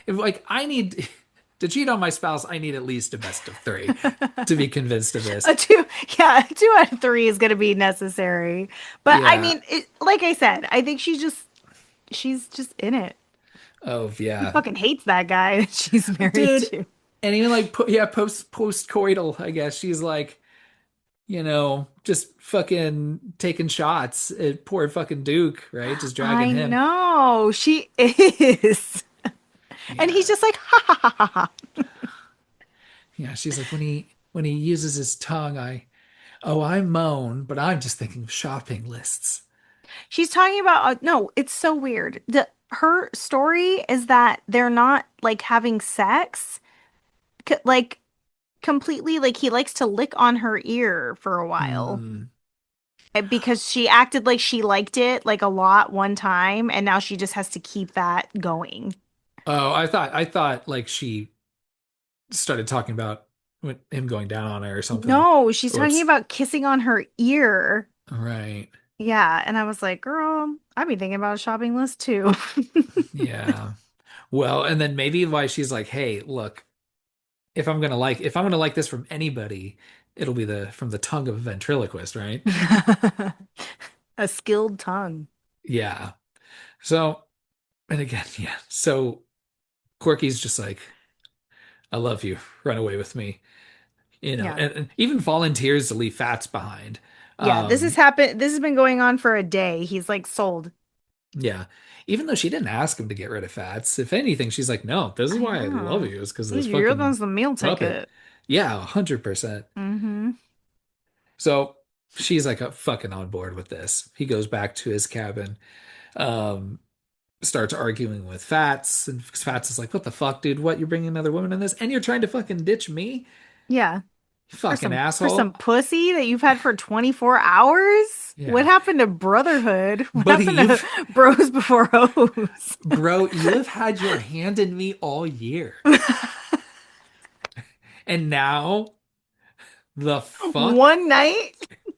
if like I need to cheat on my spouse, I need at least a best of three to be convinced of this.
A two, yeah, a 2 out of 3 is going to be necessary. But I
Yeah.
mean, like I said, I think she's just in it.
Oh
She
yeah.
fucking hates that guy that she's married
Dude,
to.
and even like yeah, post-coital, I guess she's like, just fucking taking shots at poor fucking Duke, right? Just dragging
I
him.
know she is, and he's
Yeah.
just like ha ha ha ha ha.
Yeah, she's like when he uses his tongue, I moan, but I'm just thinking of shopping lists.
She's talking about no, it's so weird. Her story is that they're not like having sex, like completely. Like he likes to lick on her ear for a while.
Hmm.
Because she acted like she liked it like a lot one time, and now she just has to keep that going.
Oh, I thought like she started talking about him going down on her or something.
No, she's talking
Whoops.
about kissing on her ear.
Right.
Yeah, and I was like, girl, I'd be thinking about a shopping list too.
Yeah. Well, and then maybe why she's like, hey, look, if I'm gonna like this from anybody, it'll be the from the tongue of a ventriloquist, right?
A skilled tongue.
Yeah. So, and again, yeah. So Corky's just like, I love you. Run away with me.
Yeah.
And even volunteers to leave Fats behind.
Yeah, this has
Um,
happened. This has been going on for a day. He's like sold.
yeah. Even though she didn't ask him to get rid of Fats, if anything, she's like, no, this is
I
why I love
know.
you, is because of this
You're
fucking
the meal
puppet.
ticket.
Yeah, 100%.
Mm-hmm.
So she's like fucking on board with this. He goes back to his cabin, um, starts arguing with Fats, and Fats is like, what the fuck, dude? What? You're bringing another woman in this? And you're trying to fucking ditch me?
Yeah.
You fucking
For some
asshole.
pussy that you've had for 24 hours? What
Yeah.
happened to brotherhood? What
Buddy,
happened to bros before hoes?
you have had your hand in me all year. And now the fuck?
One night?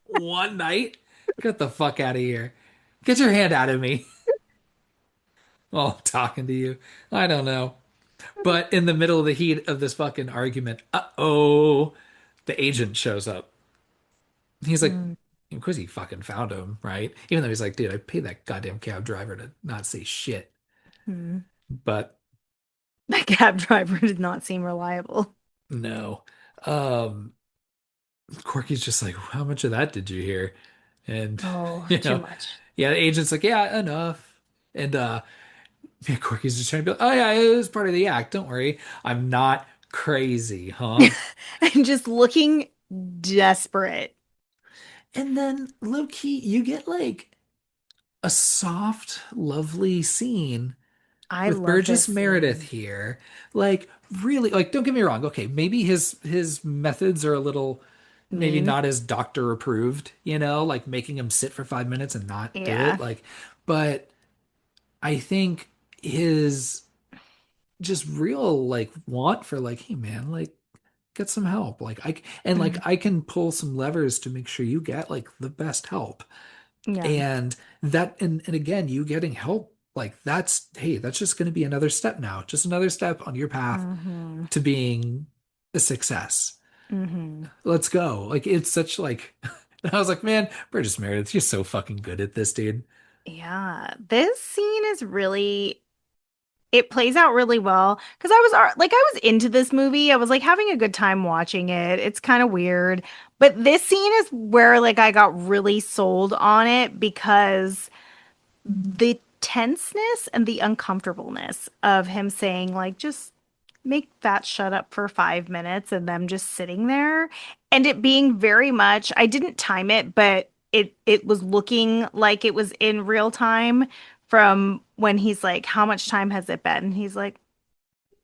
One night? Get the fuck out of here. Get your hand out of me. Oh, I'm talking to you. I don't know. But in the middle of the heat of this fucking argument, uh-oh, the agent shows up. He's like,
Mhm.
of course he fucking found him, right? Even though he's like, dude, I paid that goddamn cab driver to not say shit. But
That cab driver did not seem reliable.
no. Um, Corky's just like, how much of that did you hear? And
Oh,
you
too
know,
much.
yeah, the agent's like, yeah, enough. And yeah, Corky's just trying to be like, oh yeah, it was part of the act. Don't worry. I'm not crazy, huh?
And just looking desperate.
And then low key, you get like a soft, lovely scene
I
with
love this
Burgess Meredith
scene.
here. Like really, like don't get me wrong. Okay, maybe his methods are a little maybe
Mean.
not as doctor approved, you know, like making him sit for 5 minutes and not do it.
Yeah.
Like, but I think his just real like want for like, hey man, like get some help. Like
Mhm.
I can pull some levers to make sure you get like the best help.
Yeah.
And that and again, you getting help, like that's hey, that's just going to be another step now. Just another step on your path
hmm
to being a success.
hmm
Let's go. Like it's such like I was like, man, Burgess Meredith, you're so fucking good at this, dude.
Yeah. This scene is really it plays out really well because I was into this movie. I was like having a good time watching it. It's kind of weird, but this scene is where like I got really sold on it because the tenseness and the uncomfortableness of him saying like just make that shut up for 5 minutes and them just sitting there and it being very much I didn't time it but it was looking like it was in real time from when he's like how much time has it been and he's like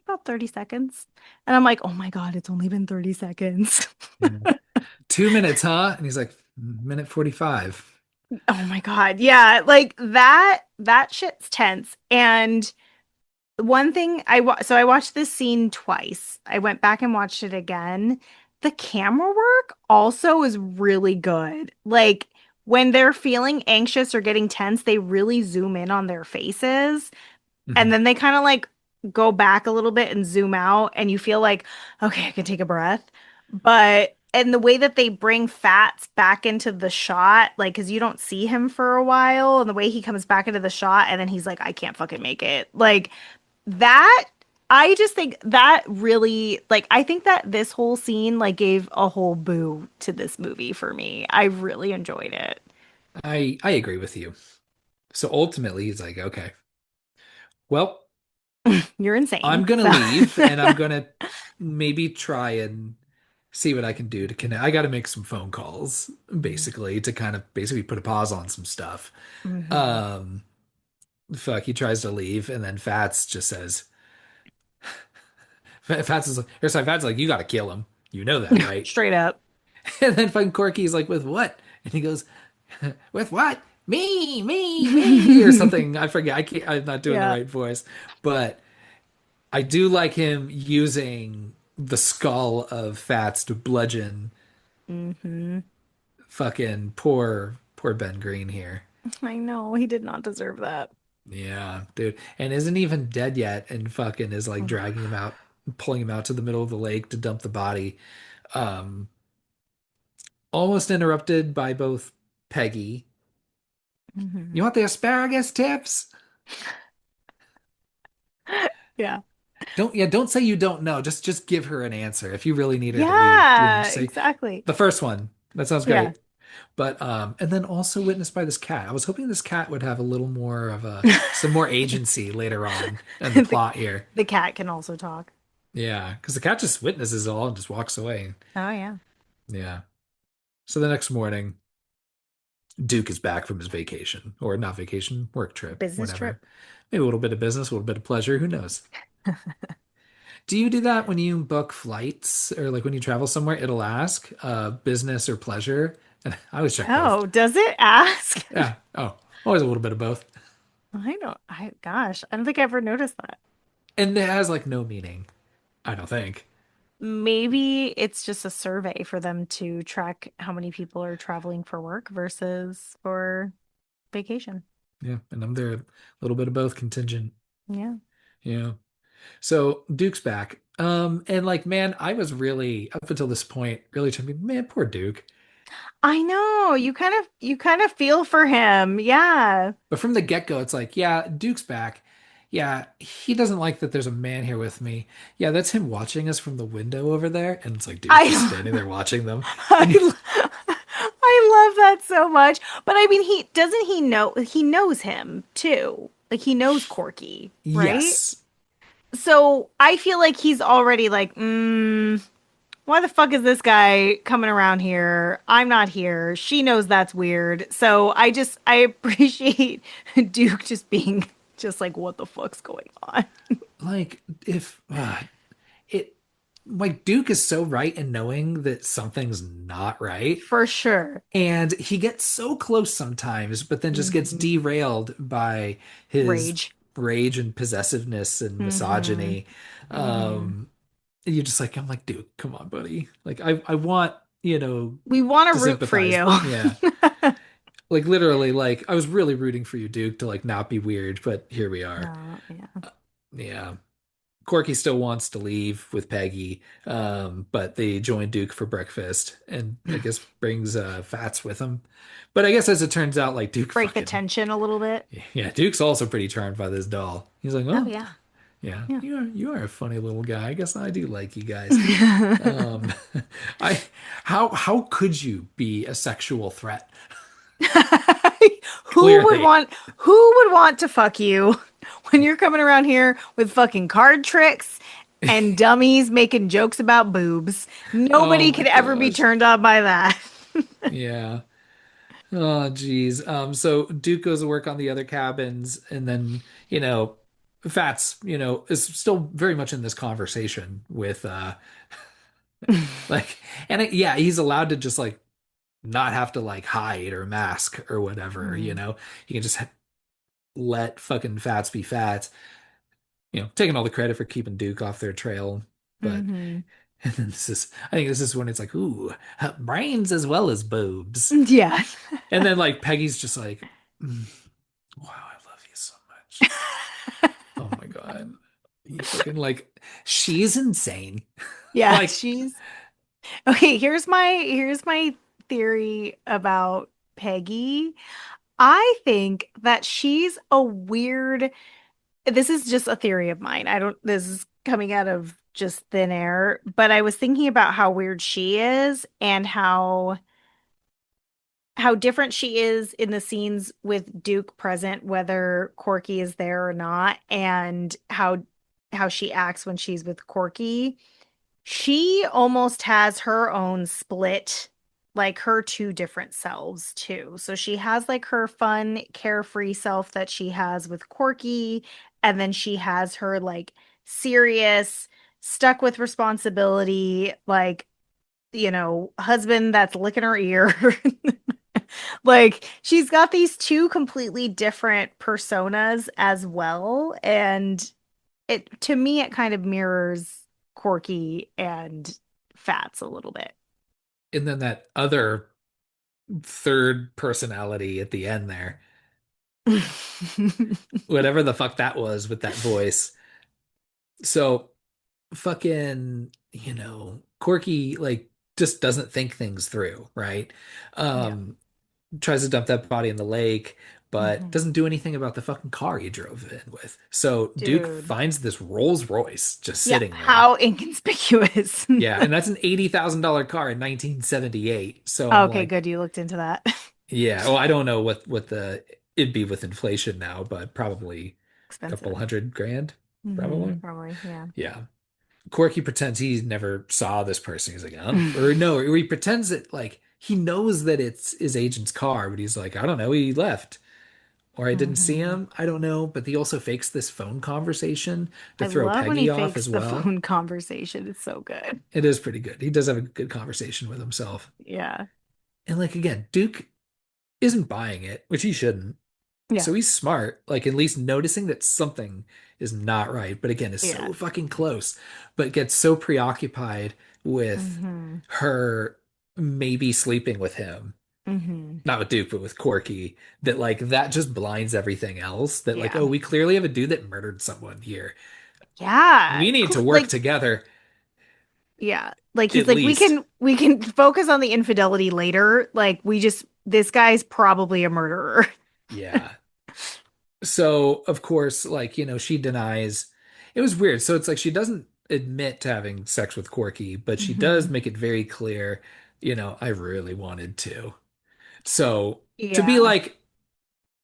about 30 seconds and I'm like oh my God it's only been 30 seconds.
Yeah. 2 minutes, huh? And he's like, minute 45.
Oh my God, yeah, like that shit's tense. And one thing so I watched this scene twice. I went back and watched it again. The camera work also is really good. Like when they're feeling anxious or getting tense, they really zoom in on their faces and
Mhm.
then they kind of like go back a little bit and zoom out and you feel like okay, I can take a breath. But and the way that they bring Fats back into the shot, like, because you don't see him for a while, and the way he comes back into the shot, and then he's like, I can't fucking make it. Like, that I just think that really like I think that this whole scene like gave a whole boo to this movie for me. I really enjoyed it.
I agree with you. So ultimately, he's like, okay, well,
You're insane.
I'm gonna
So
leave and I'm gonna maybe try and see what I can do to connect. I got to make some phone calls basically to kind of basically put a pause on some stuff.
Mhm.
Um, fuck, he tries to leave and then Fats just says, Fats is like, or sorry, Fats is like, you got to kill him. You know that, right?
Straight up.
And then fucking Corky's like, with what? And he goes, with what? Me, or something. I forget. I can't, I'm not doing the
Yeah.
right voice, but I do like him using the skull of Fats to bludgeon
hmm
fucking poor Ben Green here.
I know he did not deserve that.
Yeah, dude. And isn't even dead yet and fucking is like dragging him out, pulling him out to the middle of the lake to dump the body. Um, Almost interrupted by both Peggy.
hmm
You want the asparagus tips?
Yeah.
Don't say you don't know. Just give her an answer. If you really need her to leave,
Yeah,
just say
exactly.
the first one. That sounds
Yeah.
great. But and then also witnessed by this cat. I was hoping this cat would have a little more of a some more agency later on in the
The
plot here.
the cat can also talk.
Yeah, because the cat just witnesses it all and just walks away.
Oh yeah.
Yeah. So the next morning, Duke is back from his vacation, or not vacation, work trip,
Business trip.
whatever. Maybe a little bit of business, a little bit of pleasure, who knows? Do you do that when you book flights or like when you travel somewhere? It'll ask business or pleasure. And I always check both.
Oh, does it ask?
Yeah. Oh, always a little bit of both.
Gosh, I don't think I ever noticed that.
And it has like no meaning, I don't think.
Maybe it's just a survey for them to track how many people are traveling for work versus for vacation.
Yeah. And I'm there a little bit of both contingent.
Yeah.
Yeah. So Duke's back. And like, man, I was really up until this point really trying to be, man, poor Duke.
I know. You kind of feel for him. Yeah.
But from the get-go, it's like, yeah, Duke's back. Yeah, he doesn't like that there's a man here with me. Yeah, that's him watching us from the window over there. And it's like Duke just
I
standing there watching them. And you,
I I love that so much. But I mean, he know he knows him too. Like he knows Corky, right?
yes.
So I feel like he's already like, why the fuck is this guy coming around here? I'm not here. She knows that's weird. So I appreciate Duke just being just like, what the fuck's going on?
Like, if it, like, Duke is so right in knowing that something's not right.
For sure.
And he gets so close sometimes, but then just gets
Hmm.
derailed by his
Rage.
rage and possessiveness and
Hmm.
misogyny.
Hmm.
Um, and you're just like, I'm like, dude, come on, buddy. Like, I want,
We want to
to
root for
sympathize.
you.
Yeah. Like literally, like I was really rooting for you, Duke, to like not be weird, but here we are.
No, yeah.
Yeah. Corky still wants to leave with Peggy, but they join Duke for breakfast and I guess brings Fats with him. But I guess as it turns out, like Duke
Break the
fucking
tension a little bit.
yeah, Duke's also pretty charmed by this doll. He's like,
Oh
oh
yeah.
yeah,
Yeah.
you are a funny little guy. I guess I do like you guys. Um, I how could you be a sexual threat? Clearly.
Who would want to fuck you when you're coming around here with fucking card tricks and dummies making jokes about boobs?
Oh
Nobody
my
could ever be
gosh.
turned on by that.
Yeah. Oh, geez. So Duke goes to work on the other cabins, and then, Fats, is still very much in this conversation with, like, and yeah, he's allowed to just like not have to like hide or mask or whatever,
Mm-hmm.
He can just let fucking Fats be Fats, taking all the credit for keeping Duke off their trail. But,
Mm-hmm.
and then I think this is when it's like, ooh, brains as well as boobs.
Yeah.
And then like Peggy's just like, "Mm, wow, I love you so much. Oh my God. You fucking like she's insane.
Yeah,
Like,
she's okay. Here's my theory about Peggy. I think that she's a weird. This is just a theory of mine. I don't, this is coming out of just thin air, but I was thinking about how weird she is and how different she is in the scenes with Duke present, whether Corky is there or not, and how she acts when she's with Corky. She almost has her own split, like her two different selves too. So she has like her fun, carefree self that she has with Corky, and then she has her like serious, stuck with responsibility, like, husband that's licking her ear. Like she's got these two completely different personas as well, and it to me it kind of mirrors Corky and Fats a little bit.
and then that other third personality at the end there, whatever the fuck that was with that voice. So fucking, Corky like just doesn't think things through, right?
Yeah.
Tries to dump that body in the lake, but
Hmm.
doesn't do anything about the fucking car he drove in with. So Duke
Dude.
finds this Rolls Royce just
Yeah,
sitting there.
how inconspicuous.
Yeah, and that's an $80,000 car in 1978. So I'm
Okay,
like,
good. You looked into that.
yeah, well, I don't know what the it'd be with inflation now, but probably a couple
Expensive.
hundred grand,
Hmm.
probably.
Probably, yeah.
Yeah. Corky pretends he never saw this person. He's like, I don't, or no, or he pretends that like he knows that it's his agent's car, but he's like, I don't know, he left. or I didn't see
Hmm.
him. I don't know. But he also fakes this phone conversation to
I
throw
love when he
Peggy off
fakes
as
the
well.
phone conversation. It's so good.
It is pretty good. He does have a good conversation with himself.
Yeah.
And like again, Duke isn't buying it, which he shouldn't.
Yeah.
So he's smart, like at least noticing that something is not right, but again, is
Yeah.
so fucking close, but gets so preoccupied with
Hmm.
her maybe sleeping with him,
Hmm.
not with Duke, but with Corky, that like that just blinds everything else. That like,
Yeah.
oh, we clearly have a dude that murdered someone here.
Yeah.
We need to work
Like,
together
yeah. Like he's
at
like,
least.
we can focus on the infidelity later. Like we just this guy's probably a murderer.
Yeah. So, of course, like, she denies. It was weird. So it's like she doesn't admit to having sex with Corky, but she does
Hmm.
make it very clear, I really wanted to. So to be
Yeah.
like,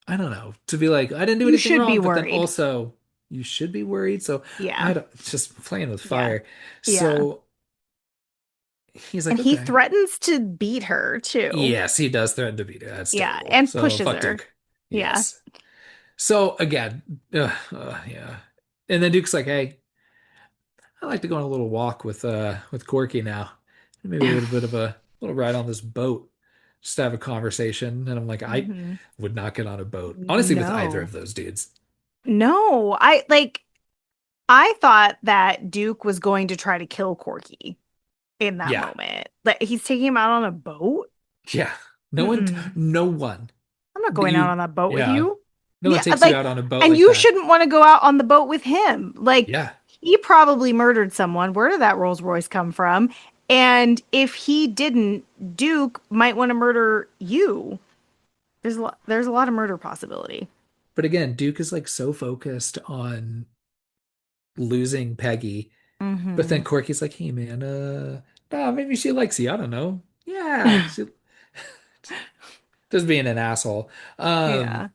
I don't know, to be like, I didn't do
You
anything
should be
wrong, but then
worried.
also you should be worried. So
Yeah.
I don't, it's just playing with
Yeah.
fire.
Yeah.
So he's
And
like,
he
okay.
threatens to beat her too.
Yes, he does threaten to beat her. That's
Yeah.
terrible.
And
So
pushes
fuck
her.
Duke.
Yeah.
Yes. So again, yeah. And then Duke's like, hey, I like to go on a little walk with Corky now. Maybe a little bit of a little ride on this boat. Just to have a conversation. And I'm like, I
Hmm.
would not get on a boat. Honestly, with either
No.
of those dudes.
No. I thought that Duke was going to try to kill Corky in that
Yeah.
moment. Like he's taking him out on a boat.
Yeah. No one
Mm-mm.
no one
I'm not
that
going out
you
on that boat with
yeah.
you.
No one
Yeah,
takes you
like,
out on a boat
and
like
you
that.
shouldn't want to go out on the boat with him. Like,
Yeah.
he probably murdered someone. Where did that Rolls Royce come from? And if he didn't, Duke might want to murder you. There's a lot of murder possibility.
But again, Duke is like so focused on losing Peggy. But then
Hmm.
Corky's like, hey man, nah, maybe she likes you. I don't know. Yeah. She just being an asshole. Um,
Yeah.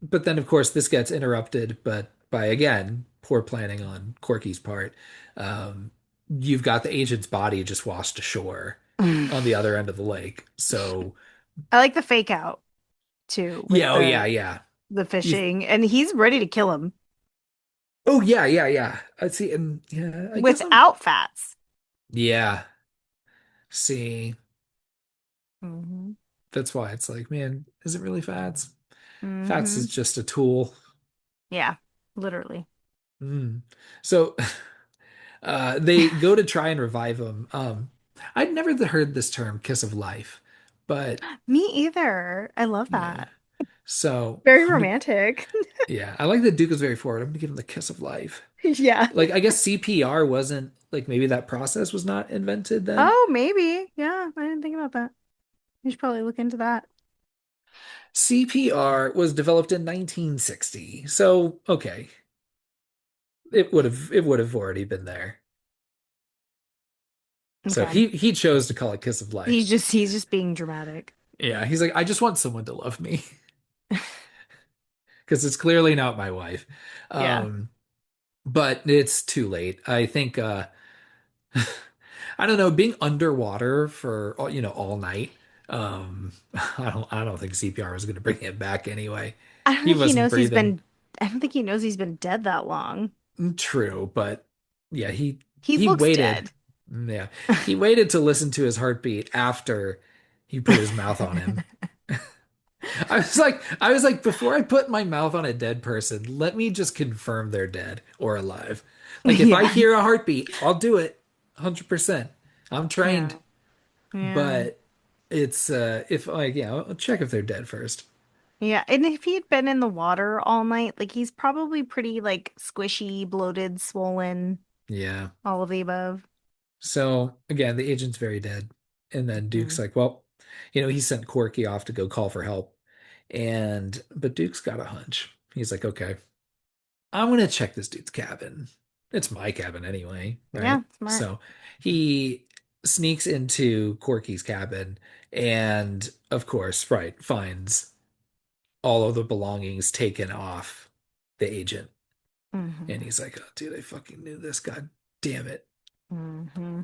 but then, of course, this gets interrupted, but by again, poor planning on Corky's part. Um, you've got the agent's body just washed ashore
I
on the other end of the lake. So,
like the fake out too with
yeah, oh yeah, yeah.
the
You,
fishing, and he's ready to kill him
oh yeah, yeah, yeah. I see, and yeah, I guess
without fats.
yeah. See,
Hmm.
that's why it's like, man, is it really Fats? Fats is
Hmm.
just a tool.
Yeah, literally.
Mm. So, they go to try and revive him. I'd never heard this term "kiss of life," but
Me either. I love
yeah.
that.
So
Very romantic.
yeah, I like that Duke was very forward. I'm gonna give him the kiss of life.
Yeah.
Like, I guess CPR wasn't like maybe that process was not invented then.
Oh, maybe. Yeah, I didn't think about that. You should probably look into that.
CPR was developed in 1960. So, okay, it would have already been there. So
Okay.
he chose to call it kiss of life.
He's just being dramatic.
Yeah, he's like, I just want someone to love me because it's clearly not my wife.
Yeah.
Um, but it's too late. I think I don't know, being underwater for all night. I don't think CPR was going to bring him back anyway.
I don't
He
think he
wasn't
knows
breathing.
I don't think he knows he's been dead that long.
True, but yeah, he
He
he
looks
waited.
dead.
Yeah, he waited to listen to his heartbeat after he put his mouth on him. I was like, before I put my mouth on a dead person, let me just confirm they're dead or alive. Like if I
Yeah.
hear a heartbeat, I'll do it 100%. I'm trained,
Yeah. Yeah.
but it's if like yeah, I'll check if they're dead first.
Yeah. And if he'd been in the water all night, like he's probably pretty like squishy, bloated, swollen,
Yeah.
all of the above.
So again, the agent's very dead. And then Duke's
Mhm.
like, well, he sent Corky off to go call for help. But Duke's got a hunch. He's like, okay, I'm gonna check this dude's cabin. It's my cabin anyway,
Yeah,
right?
smart.
So he sneaks into Corky's cabin and of course, right, finds all of the belongings taken off the agent. And
Hmm.
he's like, oh dude, I fucking knew this. God damn it.
Hmm.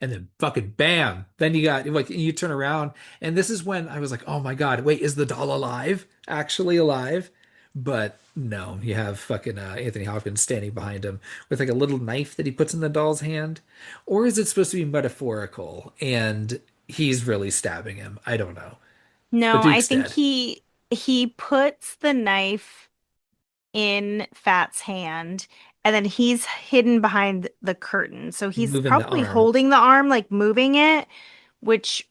And then fucking bam. Then you got like you turn around, and this is when I was like, oh my God, wait, is the doll alive? Actually alive? But no, you have fucking Anthony Hopkins standing behind him with like a little knife that he puts in the doll's hand. Or is it supposed to be metaphorical and he's really stabbing him? I don't know. But
No, I
Duke's
think
dead,
he puts the knife in Fat's hand, and then he's hidden behind the curtain. So he's
moving the
probably
arm.
holding the arm, like moving it, which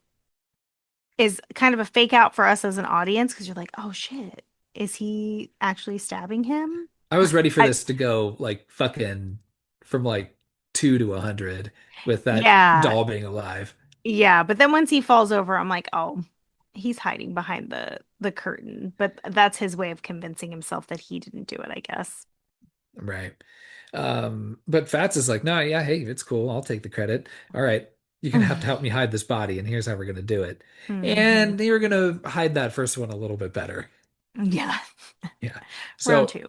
is kind of a fake out for us as an audience because you're like, oh shit, is he actually stabbing him?
I was ready for
I
this to go like fucking from like 2 to 100 with that
Yeah,
doll being alive.
yeah, but then once he falls over, I'm like, oh, he's hiding behind the curtain. But that's his way of convincing himself that he didn't do it, I guess.
Right. But Fats is like, no, yeah, hey, it's cool. I'll take the credit. All right. You're gonna have to help me hide this body, and here's how we're gonna do it.
Hmm.
And they were gonna hide that first one a little bit better.
Yeah.
Yeah.
Round
So
two.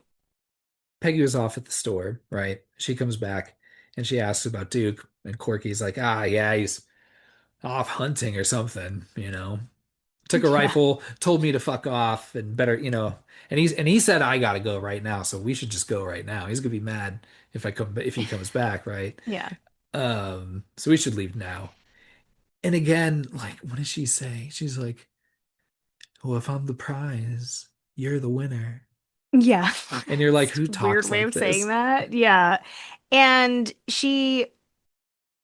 Peggy was off at the store, right? She comes back and she asks about Duke, and Corky's like, ah, yeah, he's off hunting or something, took a
Yeah.
rifle, told me to fuck off and better, and he said I gotta go right now, so we should just go right now. He's gonna be mad if he comes back, right?
Yeah.
So we should leave now. And again, like, what does she say? She's like, "Oh, if I'm the prize, you're the winner."
Yeah.
And you're like,
It's
who
a weird
talks
way
like
of saying
this?
that. Yeah. And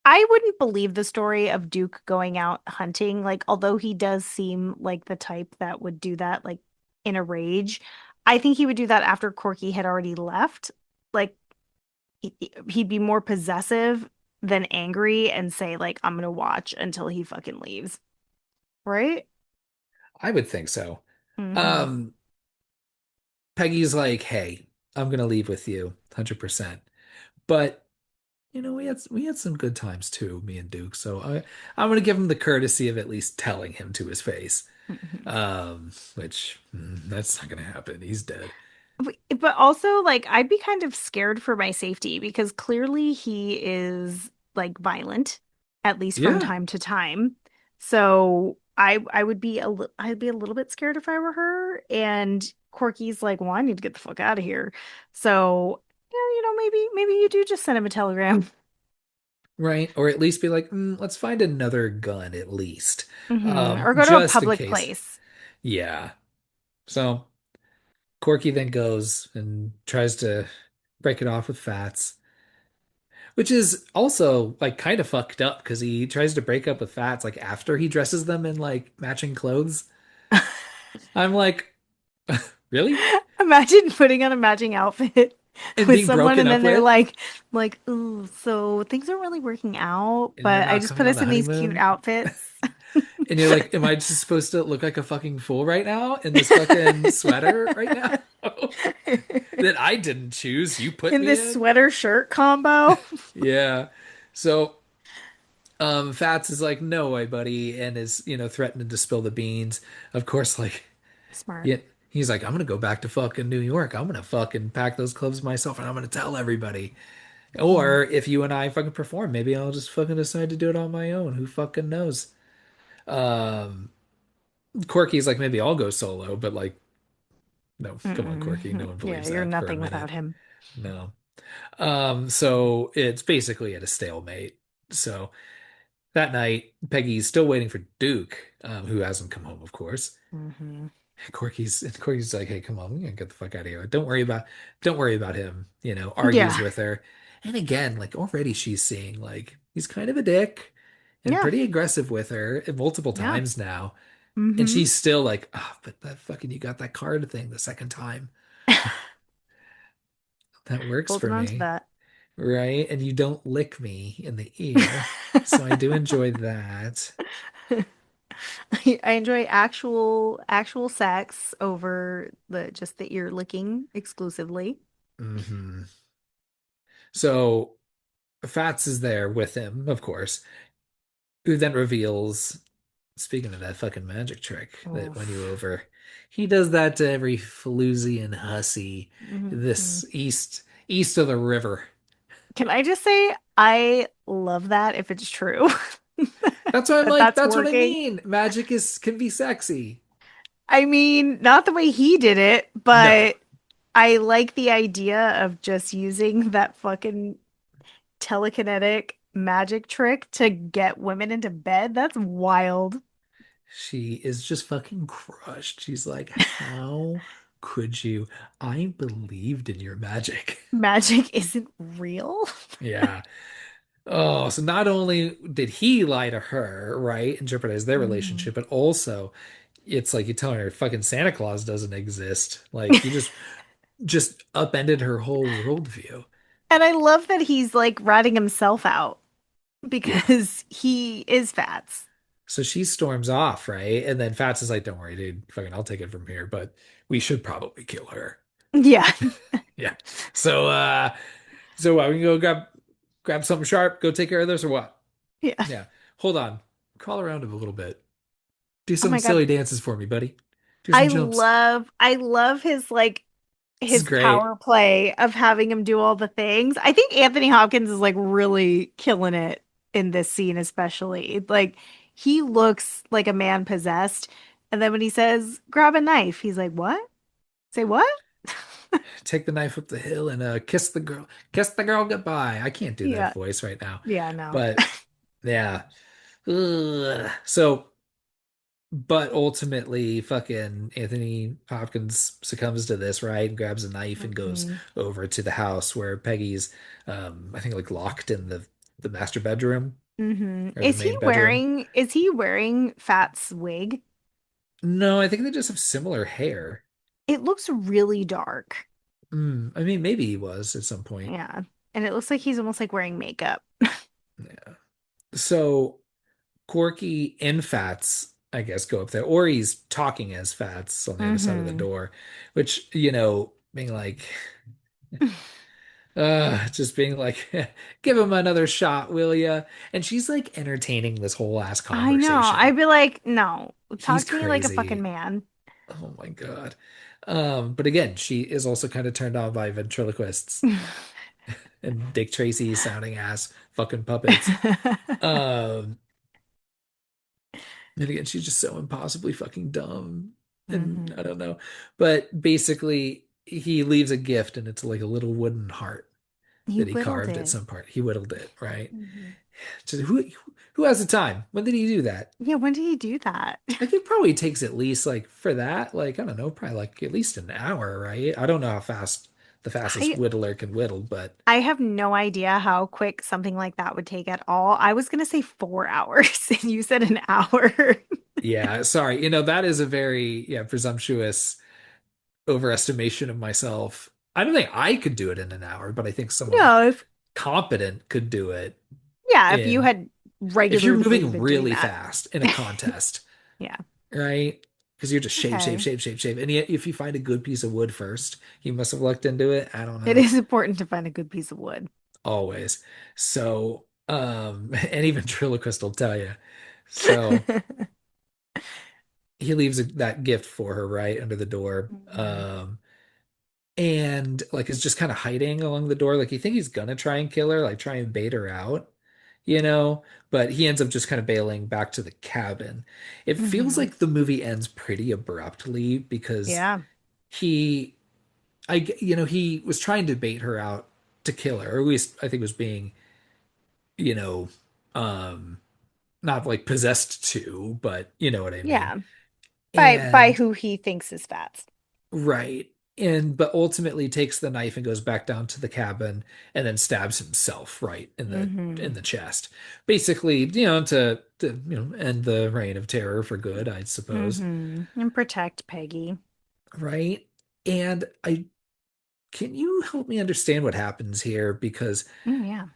I wouldn't believe the story of Duke going out hunting. Like, although he does seem like the type that would do that, like in a rage, I think he would do that after Corky had already left. Like, he'd be more possessive than angry and say, like, I'm gonna watch until he fucking leaves. Right?
I would think so.
Hmm.
Um, Peggy's like, "Hey, I'm gonna leave with you, 100%." But we had some good times too, me and Duke. So I'm gonna give him the courtesy of at least telling him to his face.
Hmm.
Which that's not gonna happen. He's dead.
But also, like, I'd be kind of scared for my safety because clearly he is like violent, at least from
Yeah,
time to time. So I would be I'd be a little bit scared if I were her. And Corky's like, well, I need to get the fuck out of here. So, yeah, maybe you do just send him a telegram.
right. Or at least be like, let's find another gun at least,
Or go to a
just in
public
case.
place.
Yeah. So Corky then goes and tries to break it off with Fats, which is also like kind of fucked up because he tries to break up with Fats like after he dresses them in like matching clothes. I'm like, really?
Imagine putting on a matching outfit
And
with
being
someone
broken
and
up
then they're
with,
like, ooh, so things aren't really working out,
and you're
but I
not
just
coming
put
on
us
the
in these cute
honeymoon.
outfits.
And you're like, am I just supposed to look like a fucking fool right now in this fucking sweater right now that I didn't choose? You put
In
me
this
in?
sweater shirt combo.
Yeah. So, Fats is like, no way, buddy, and is, threatening to spill the beans. Of course, like,
Smart.
yeah, he's like, I'm gonna go back to fucking New York. I'm gonna fucking pack those clubs myself and I'm gonna tell everybody.
Mhm.
Or if you and I fucking perform, maybe I'll just fucking decide to do it on my own. Who fucking knows? Um, Corky's like, maybe I'll go solo, but like, no, come on, Corky. No
Mm-mm.
one
Yeah,
believes
you're
that for a
nothing without
minute.
him.
No. So it's basically at a stalemate. So that night, Peggy's still waiting for Duke, who hasn't come home, of course.
Hmm.
Corky's like, hey, come on, we gotta get the fuck out of here. Don't worry about him, argues
Yeah.
with her. And again, like already she's seeing like he's kind of a dick and
Yeah.
pretty aggressive with her multiple
Yeah.
times now. And
Hmm.
she's still like, oh, but that fucking you got that card thing the second time. That works for
Holding on to
me.
that.
Right? And you don't lick me in the ear. So I do enjoy that.
I enjoy actual sex over the just the ear licking exclusively.
So Fats is there with him, of course, who then reveals, speaking of that fucking magic trick that won you
Oof.
over, he does that to every floozy and hussy
Hmm.
this east of the river.
Can I just say I love that if it's true
That's what I'm
that
like,
that's
that's what I
working.
mean. Magic is can be sexy.
I mean, not the way he did it,
No.
but I like the idea of just using that fucking telekinetic magic trick to get women into bed. That's wild.
She is just fucking crushed. She's like, how could you? I believed in your magic.
Magic isn't real.
Yeah. Oh, so not only did he lie to her, right, and jeopardize their
Mhm.
relationship, but also it's like you telling her fucking Santa Claus doesn't exist. Like you just upended her whole worldview.
And I love that he's like ratting himself out
Yeah.
because he is Fats.
So she storms off, right? And then Fats is like, "Don't worry, dude. Fucking, I'll take it from here. But we should probably kill her."
Yeah.
Yeah. So, we can go grab something sharp, go take care of this, or what?
Yeah.
Yeah. Hold on. Crawl around him a little bit. Do
Oh
some
my God.
silly dances for me, buddy. Do some jumps.
I love his like
This is
his
great.
power play of having him do all the things. I think Anthony Hopkins is like really killing it in this scene, especially. Like he looks like a man possessed. And then when he says, grab a knife, he's like, what? Say what?
Take the knife up the hill and kiss the girl. Kiss the girl goodbye. I can't do that
Yeah.
voice right now.
Yeah, no.
But yeah. Ugh. So but ultimately, fucking Anthony Hopkins succumbs to this, right? And grabs a knife and goes
Hmm.
over to the house where Peggy's, I think, like locked in the master bedroom
Hmm.
or the main bedroom.
Is he wearing Fat's wig?
No, I think they just have similar hair.
It looks really dark.
I mean, maybe he was at some point.
Yeah. And it looks like he's almost like wearing makeup.
Yeah. So Corky and Fats, I guess, go up there, or he's talking as Fats on the other side of the
Hmm.
door, which, being like. Just being like, give him another shot, will ya? And she's like entertaining this whole ass
I know.
conversation.
I'd be like, no,
He's
talk to me like a fucking
crazy.
man.
Oh my God. But again, she is also kind of turned on by ventriloquists and Dick Tracy sounding ass fucking puppets. Um, and again, she's just so impossibly fucking dumb. And I
Hmm.
don't know. But basically, he leaves a gift and it's like a little wooden heart
He
that he
whittled
carved at
it.
some part. He whittled it, right?
Hmm.
So who has the time? When did he do that?
Yeah, when did he do that?
I think probably takes at least like for that, like I don't know, probably like at least an hour, right? I don't know how fast the fastest
I
whittler can whittle, but
I have no idea how quick something like that would take at all. I was gonna say 4 hours, and you said an hour.
yeah, sorry. That is a very presumptuous overestimation of myself. I don't think I could do it in an hour, but I think someone
No, if
competent could do it
yeah, if you
in
had
if you're
regularly
moving
been doing
really
that.
fast in a contest.
Yeah.
Right? Because you're just shave, shave,
Okay.
shave, shave, shave. And yet, if you find a good piece of wood first, you must have looked into it. I don't
It
know.
is important to find a good piece of wood.
Always. So, and even ventriloquist will tell you. So he leaves that gift for her right under the door.
Mhm.
And like is just kind of hiding along the door. Like you think he's gonna try and kill her, like try and bait her out, but he ends up just kind of bailing back to the cabin. It feels
Hmm.
like the movie ends pretty abruptly because
Yeah.
he he was trying to bait her out to kill her, or at least I think was being, you know, um not like possessed to, but you know what I mean.
Yeah. By
And
who he thinks is Fats.
right. And but ultimately takes the knife and goes back down to the cabin and then stabs himself right
Hmm.
in the chest. Basically, to end the reign of terror for good, I suppose.
And protect Peggy.
Right? And I can you help me understand what happens here? Because
Oh yeah.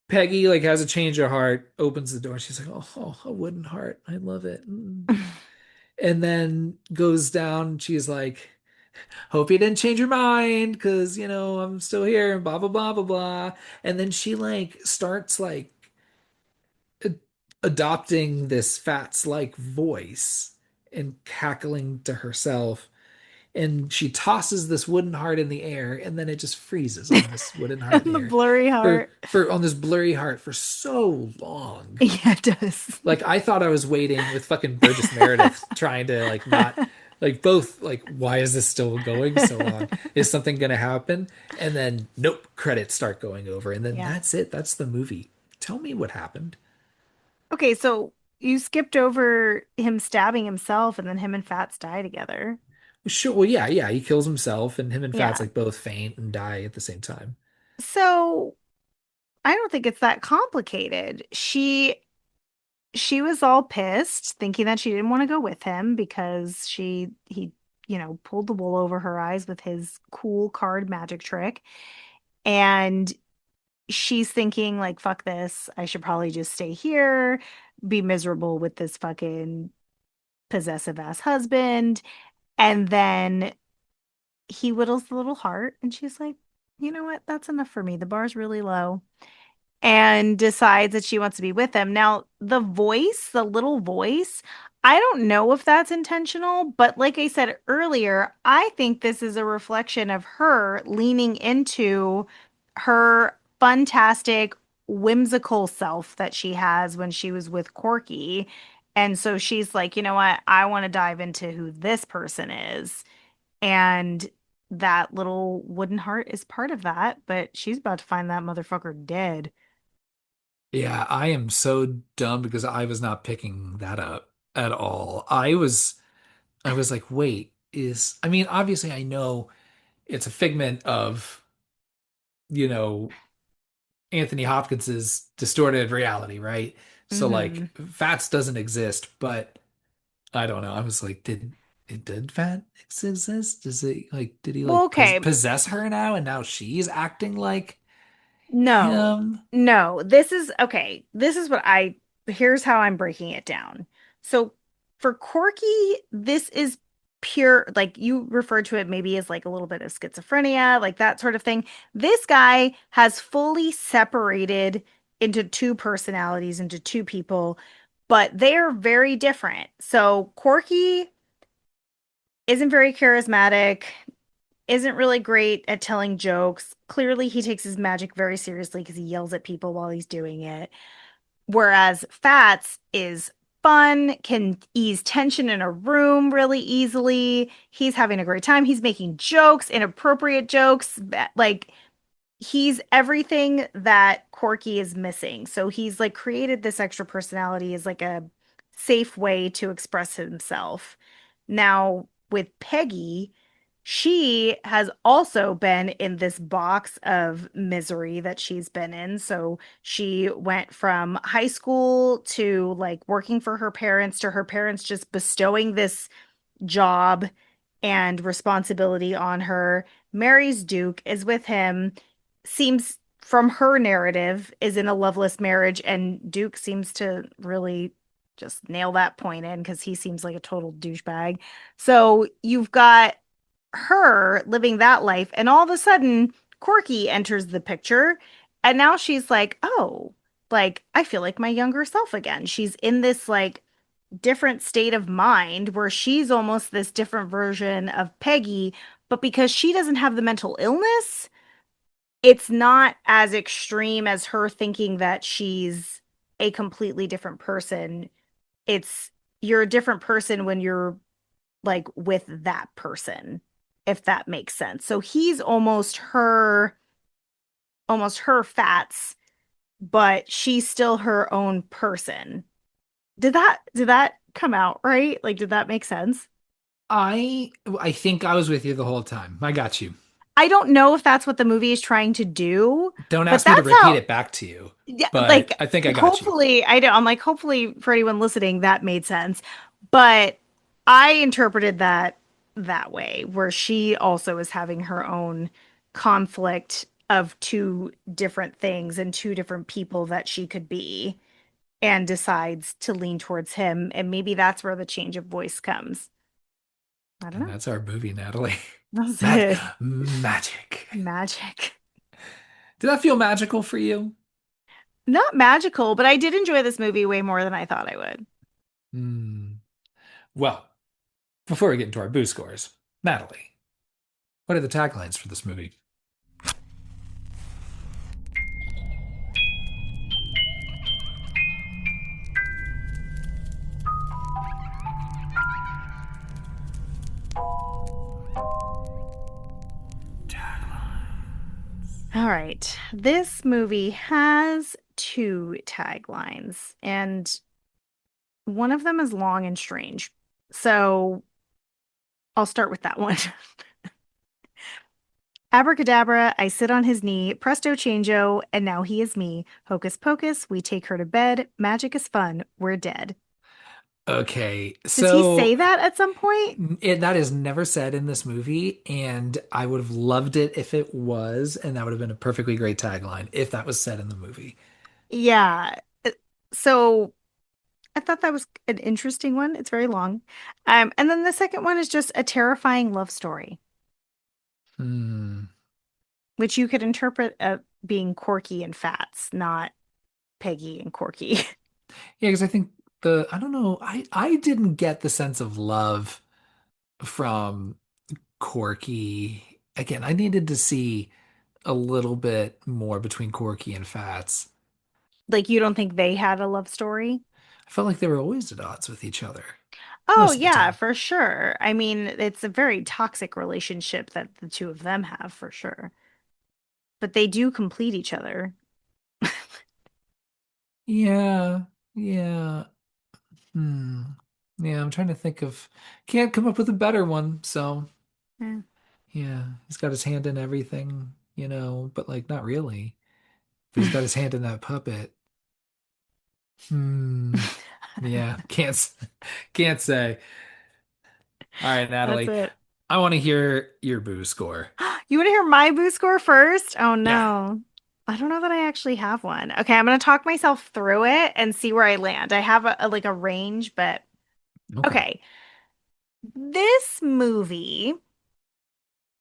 Peggy like has a change of heart, opens the door, and she's like, "Oh, a wooden heart. I love it." And then goes down. She's like, "Hope you didn't change your mind, because I'm still here." And blah blah blah blah blah. And then she like starts like a- adopting this Fats like voice and cackling to herself. and she tosses this wooden heart in the air, and then it just freezes on this wooden heart in
And
the
the
air
blurry
for
heart.
on this blurry heart for so long.
Yeah, it does.
Like I thought I was waiting with fucking Burgess Meredith trying to like not like both like why is this still going so long? Is something gonna happen? And then nope, credits start going over, and then
Yeah.
that's it. That's the movie. Tell me what happened.
Okay, so you skipped over him stabbing himself and then him and Fats die together.
Sure, well, yeah, yeah, he kills himself, and him and Fats
Yeah.
like both faint and die at the same time.
So I don't think it's that complicated. She was all pissed, thinking that she didn't want to go with him because he, pulled the wool over her eyes with his cool card magic trick. And she's thinking like, fuck this. I should probably just stay here, be miserable with this fucking possessive ass husband. And then he whittles the little heart and she's like, you know what? That's enough for me. The bar's really low. And decides that she wants to be with him. Now, the voice, the little voice, I don't know if that's intentional, but like I said earlier, I think this is a reflection of her leaning into her fantastic, whimsical self that she has when she was with Corky. And so she's like, you know what? I want to dive into who this person is. And that little wooden heart is part of that, but she's about to find that motherfucker dead.
Yeah, I am so dumb because I was not picking that up at all. I was like, wait, I mean, obviously I know it's a figment of, you know, Anthony Hopkins's distorted reality, right? So
Hmm.
like Fats doesn't exist, but I don't know. I was like, did Fat exist? Does it like did he
Well,
like
okay.
possess her now and now she's acting like
No,
him?
no. This is okay. Here's how I'm breaking it down. So for Corky, this is pure, like you referred to it maybe as like a little bit of schizophrenia, like that sort of thing. This guy has fully separated into two personalities, into two people, but they are very different. So Corky isn't very charismatic, isn't really great at telling jokes. Clearly, he takes his magic very seriously because he yells at people while he's doing it. Whereas Fats is fun, can ease tension in a room really easily. He's having a great time. He's making jokes, inappropriate jokes. Like he's everything that Corky is missing. So he's like created this extra personality as like a safe way to express himself. Now, with Peggy, she has also been in this box of misery that she's been in. So she went from high school to like working for her parents to her parents just bestowing this job and responsibility on her. Marries Duke, is with him, seems from her narrative is in a loveless marriage, and Duke seems to really just nail that point in because he seems like a total douchebag. So you've got her living that life, and all of a sudden, Corky enters the picture, and now she's like, oh, like I feel like my younger self again. She's in this like different state of mind where she's almost this different version of Peggy, but because she doesn't have the mental illness, it's not as extreme as her thinking that she's a completely different person. It's you're a different person when you're like with that person, if that makes sense. So he's almost her Fats, but she's still her own person. Did that come out right? Like, did that make sense?
I think I was with you the whole time. I got you.
I don't know if that's what the movie is trying to do,
Don't
but
ask me to
that's
repeat
how,
it back to you,
yeah,
but
like
I think I got you.
hopefully I don't, I'm like, hopefully for anyone listening, that made sense. But I interpreted that way, where she also is having her own conflict of two different things and two different people that she could be and decides to lean towards him. And maybe that's where the change of voice comes. I don't
And
know.
that's our movie, Natalie.
That's
Mag
it.
magic.
Magic.
Did that feel magical for you?
Not magical, but I did enjoy this movie way more than I thought I would.
Hmm. Well, before we get into our boo scores, Natalie, what are the taglines for this movie?
All right. This movie has two taglines, and one of them is long and strange. So I'll start with that one. Abracadabra, I sit on his knee, presto changeo, and now he is me. Hocus pocus, we take her to bed. Magic is fun, we're dead.
Okay,
Does he
so
say that at some point?
that is never said in this movie, and I would have loved it if it was, and that would have been a perfectly great tagline if that was said in the movie.
Yeah. Uh, So I thought that was an interesting one. It's very long. And then the second one is just a terrifying love story,
Hmm.
which you could interpret being Corky and Fats, not Peggy and Corky.
Yeah, because I think I don't know, I didn't get the sense of love from Corky. Again, I needed to see a little bit more between Corky and Fats.
Like, you don't think they had a love story?
I felt like they were always at odds with each other
Oh,
most of the
yeah,
time.
for sure. I mean, it's a very toxic relationship that the two of them have, for sure. But they do complete each other.
Yeah, yeah. Hmm. Yeah, I'm trying to think of, can't come up with a better one. So,
Yeah.
yeah, he's got his hand in everything, but like not really. But he's got his hand in that puppet. Hmm. Yeah, can't say. All right,
That's
Natalie,
it.
I want to hear your boo score.
You want to hear my boo score first? Oh
Yeah.
no. I don't know that I actually have one. Okay, I'm gonna talk myself through it and see where I land. I have like a range, but
Okay.
okay. This movie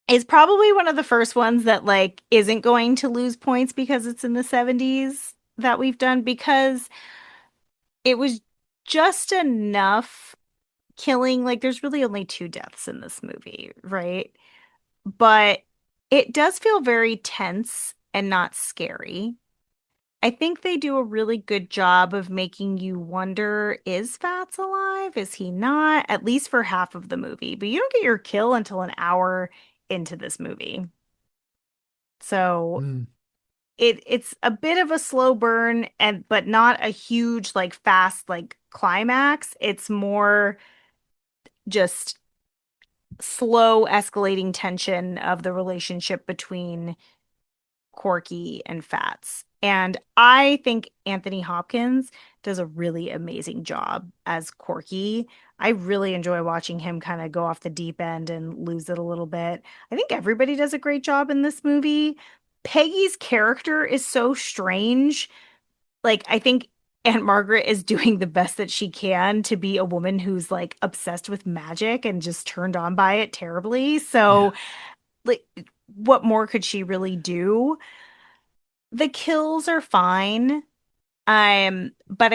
is probably one of the first ones that like isn't going to lose points because it's in the 70s that we've done because it was just enough killing. Like there's really only two deaths in this movie, right? But it does feel very tense and not scary. I think they do a really good job of making you wonder, is Fats alive? Is he not? At least for half of the movie. But you don't get your kill until an hour into this movie. So
Hmm.
it's a bit of a slow burn and but not a huge like fast like climax. It's more just slow escalating tension of the relationship between Corky and Fats. And I think Anthony Hopkins does a really amazing job as Corky. I really enjoy watching him kind of go off the deep end and lose it a little bit. I think everybody does a great job in this movie. Peggy's character is so strange. Like, I think Aunt Margaret is doing the best that she can to be a woman who's like obsessed with magic and just turned on by it terribly.
Yeah.
So, like, what more could she really do? The kills are fine. But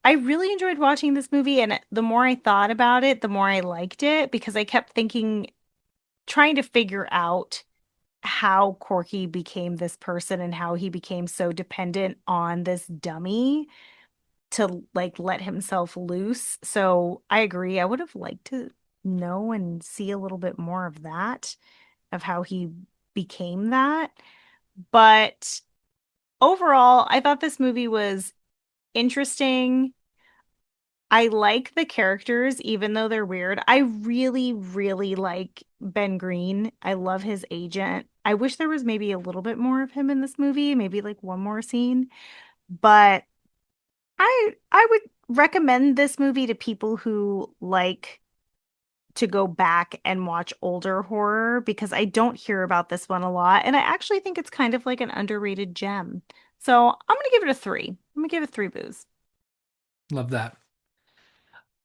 I really enjoyed watching this movie, and the more I thought about it, the more I liked it because I kept thinking, trying to figure out how Corky became this person and how he became so dependent on this dummy to like let himself loose. So I agree. I would have liked to know and see a little bit more of that, of how he became that. But overall, I thought this movie was interesting. I like the characters, even though they're weird. I really, really like Ben Green. I love his agent. I wish there was maybe a little bit more of him in this movie, maybe like one more scene. But I would recommend this movie to people who like to go back and watch older horror because I don't hear about this one a lot, and I actually think it's kind of like an underrated gem. So I'm gonna give it a three. I'm gonna give it three boos.
Love that.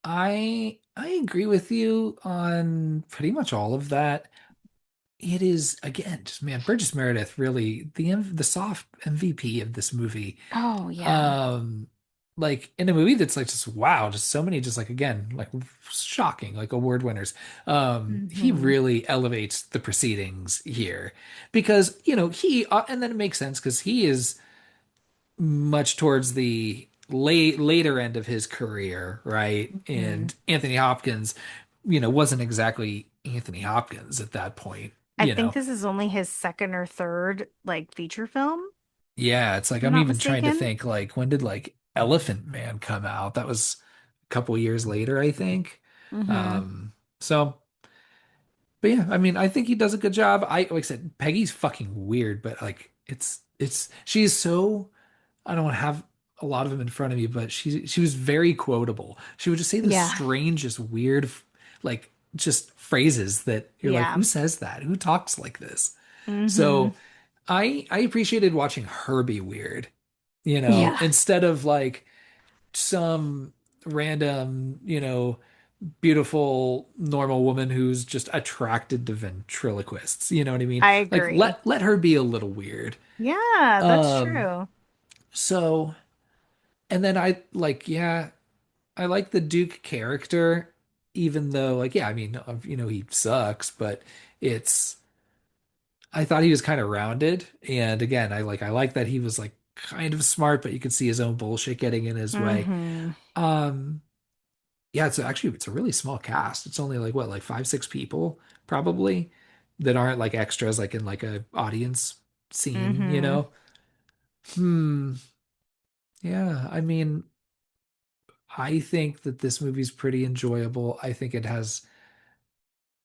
I agree with you on pretty much all of that. It is again, just man, Burgess Meredith really the soft MVP of this movie.
Oh yeah.
Um, like in a movie that's like just wow, just so many just like again, like shocking, like award winners. He
Hmm.
really elevates the proceedings here because, and then it makes sense because he is much towards the later end of his career, right?
Hmm.
And Anthony Hopkins, wasn't exactly Anthony Hopkins at that point,
I think this is only his second or third like feature film,
Yeah, it's
if
like
I'm
I'm
not
even trying to
mistaken.
think like when did like Elephant Man come out? That was a couple years later, I think.
Hmm.
So but yeah, I mean, I think he does a good job. Like I said, Peggy's fucking weird, but like she's so I don't want to have a lot of them in front of me, but she was very quotable. She would just say the
Yeah.
strangest, weird, like just phrases that you're like,
Yeah.
who says that? Who talks like this?
Hmm.
So I appreciated watching her be weird,
Yeah.
instead of like some random, beautiful normal woman who's just attracted to ventriloquists. You know what I mean?
I
Like
agree.
let her be a little weird.
Yeah, that's
Um,
true.
so and then I like, yeah, I like the Duke character, even though like, yeah, I mean, he sucks, but it's I thought he was kind of rounded. And again, I like that he was like kind of smart, but you could see his own bullshit getting in his way.
Hmm.
Um, yeah, it's a really small cast. It's only like what, like five, six people probably that aren't like extras, like in like a audience scene, you
Hmm.
know? Hmm. Yeah, I mean, I think that this movie's pretty enjoyable. I think it has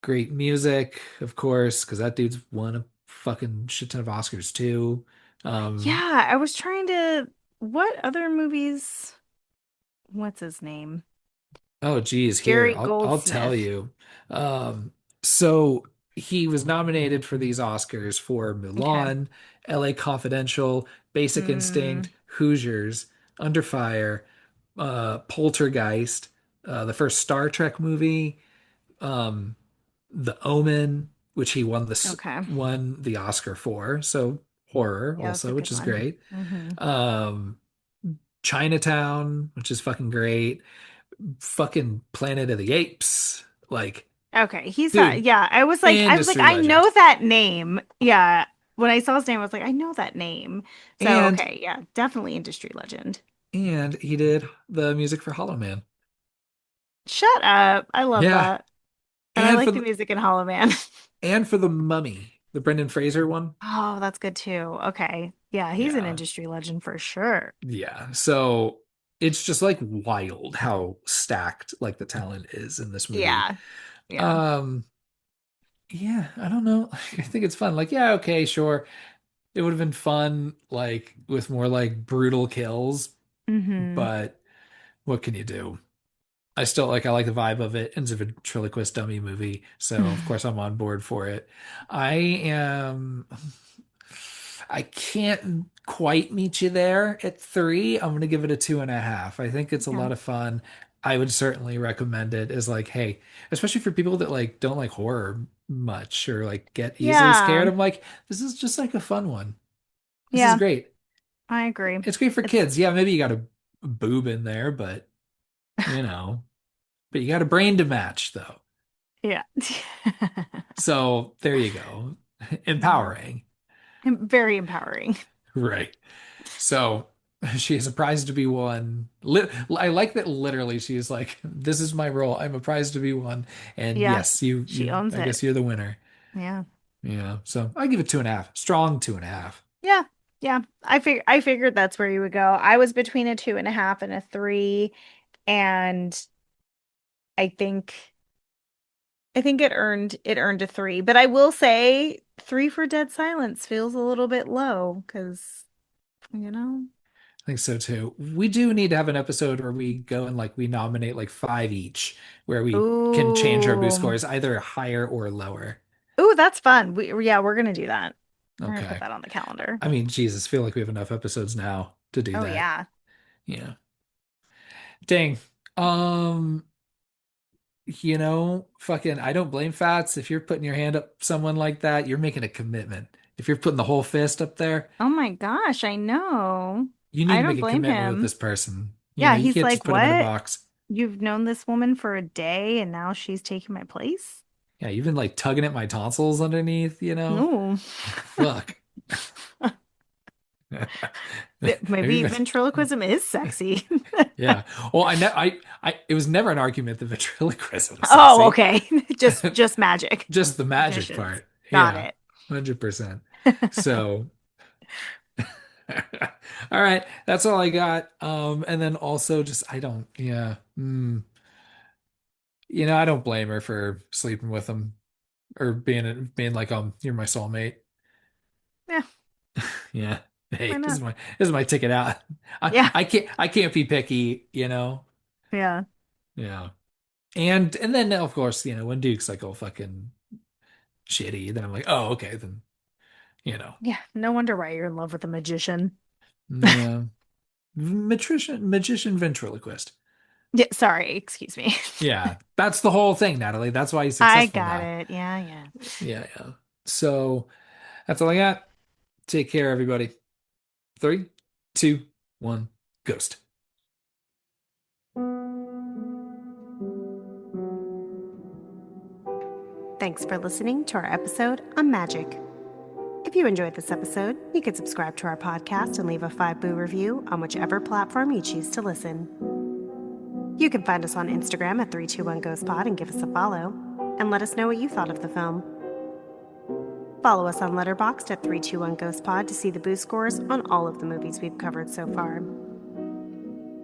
great music, of course, because that dude's won a fucking shit ton of Oscars too. Um,
Yeah, I was trying to. What other movies? What's his name?
Oh, geez, here,
Jerry
I'll tell
Goldsmith.
you. So he was nominated for these Oscars for
Okay.
Mulan, LA Confidential, Basic
Mm,
Instinct, Hoosiers, Under Fire, Poltergeist, the first Star Trek movie, um, The Omen, which he
okay.
won the Oscar for. So horror
Yeah, that's a
also,
good
which is
one.
great.
Hmm.
Um, Chinatown, which is fucking great, fucking Planet of the Apes. Like,
Okay, he's not.
dude,
Yeah, I was like,
industry
I
legend.
know that name. Yeah, when I saw his name, I was like, I know that name. So
And
okay, yeah, definitely industry legend.
and he did the music for Hollow Man.
Shut up. I love
Yeah.
that, and I
And for
like the
the
music in Hollow Man.
Mummy, the Brendan Fraser one.
Oh, that's good too. Okay, yeah, he's an
Yeah.
industry legend for sure.
Yeah. So it's just like wild how stacked like the talent is in this movie.
Yeah, yeah.
Um, yeah, I don't know. I think it's fun. Like, yeah, okay, sure. It would have been fun like with more like brutal kills,
Hmm.
but what can you do? I like the vibe of it. It's a ventriloquist dummy movie, so of course I'm on board for it. I am I can't quite meet you there at three. I'm gonna give it a 2.5. I think it's a
Yeah.
lot of fun. I would certainly recommend it as like, hey, especially for people that like don't like horror much or like get easily scared.
Yeah.
I'm like, this is just like a fun one. This is
Yeah,
great.
I agree.
It's great for
It's
kids. Yeah, maybe you got a boob in there, but you know, but you got a brain to match though.
yeah.
So there you go.
Yeah.
Empowering.
Very empowering.
Right. So she is a prize to be won. I like that literally she's like, this is my role. I'm a prize to be won. And
Yeah.
yes,
She owns
I
it.
guess you're the winner.
Yeah.
So I give it 2.5. Strong 2.5.
Yeah. Yeah. I figured that's where you would go. I was between a 2.5 and a 3, and I think it earned a 3. But I will say 3 for Dead Silence feels a little bit low because, you know.
I think so too. We do need to have an episode where we go and like we nominate like five each, where we can change our boost
Ooh.
scores either higher or lower.
Ooh, that's fun. Yeah, we're gonna do that. We're gonna put
Okay.
that on the calendar.
I mean, Jesus, feel like we have enough episodes now to do
Oh
that.
yeah.
Yeah. Dang. Um, fucking, I don't blame Fats. If you're putting your hand up someone like that, you're making a commitment. If you're putting the whole fist up there,
Oh my gosh, I know.
you need
I
to
don't
make a
blame
commitment with
him.
this person.
Yeah,
You
he's
can't just
like,
put him in a
"What?
box.
You've known this woman for a day and now she's taking my place?"
Yeah, you've been like tugging at my tonsils underneath, you know?
No.
Fuck. Have you
Maybe
been?
ventriloquism is sexy.
Yeah. Well, it was never an argument that ventriloquism was
Oh,
sexy.
okay. Just magic.
Just the magic
Magicians.
part.
Got
Yeah,
it.
100%. So, all right, that's all I got. And then also just I don't, yeah, I don't blame her for sleeping with him or being like, you're my soulmate.
Yeah,
Yeah.
why
Hey,
not?
this is my ticket out.
Yeah.
I can't be picky, you know.
Yeah.
Yeah. And then of course, when Duke's like all fucking shitty, then I'm like, oh, okay, then you know.
Yeah. No wonder why you're in love with a magician.
Yeah. Magician ventriloquist.
Yeah, sorry, excuse me.
Yeah. That's the whole thing, Natalie. That's why he's
I
successful
got
now.
it. Yeah, yeah.
Yeah, yeah. So that's all I got. Take care, everybody. Three, two, one, ghost.
Thanks for listening to our episode on magic. If you enjoyed this episode, you could subscribe to our podcast and leave a 5 boo review on whichever platform you choose to listen. You can find us on Instagram at 321ghostpod and give us a follow, and let us know what you thought of the film. Follow us on Letterboxd at 321ghostpod to see the boo scores on all of the movies we've covered so far.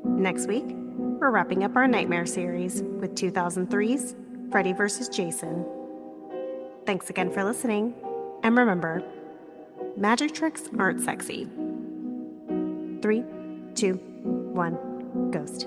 Next week, we're wrapping up our Nightmare series with 2003's Freddy vs. Jason. Thanks again for listening, and remember, magic tricks aren't sexy. 3, 2, 1, ghost.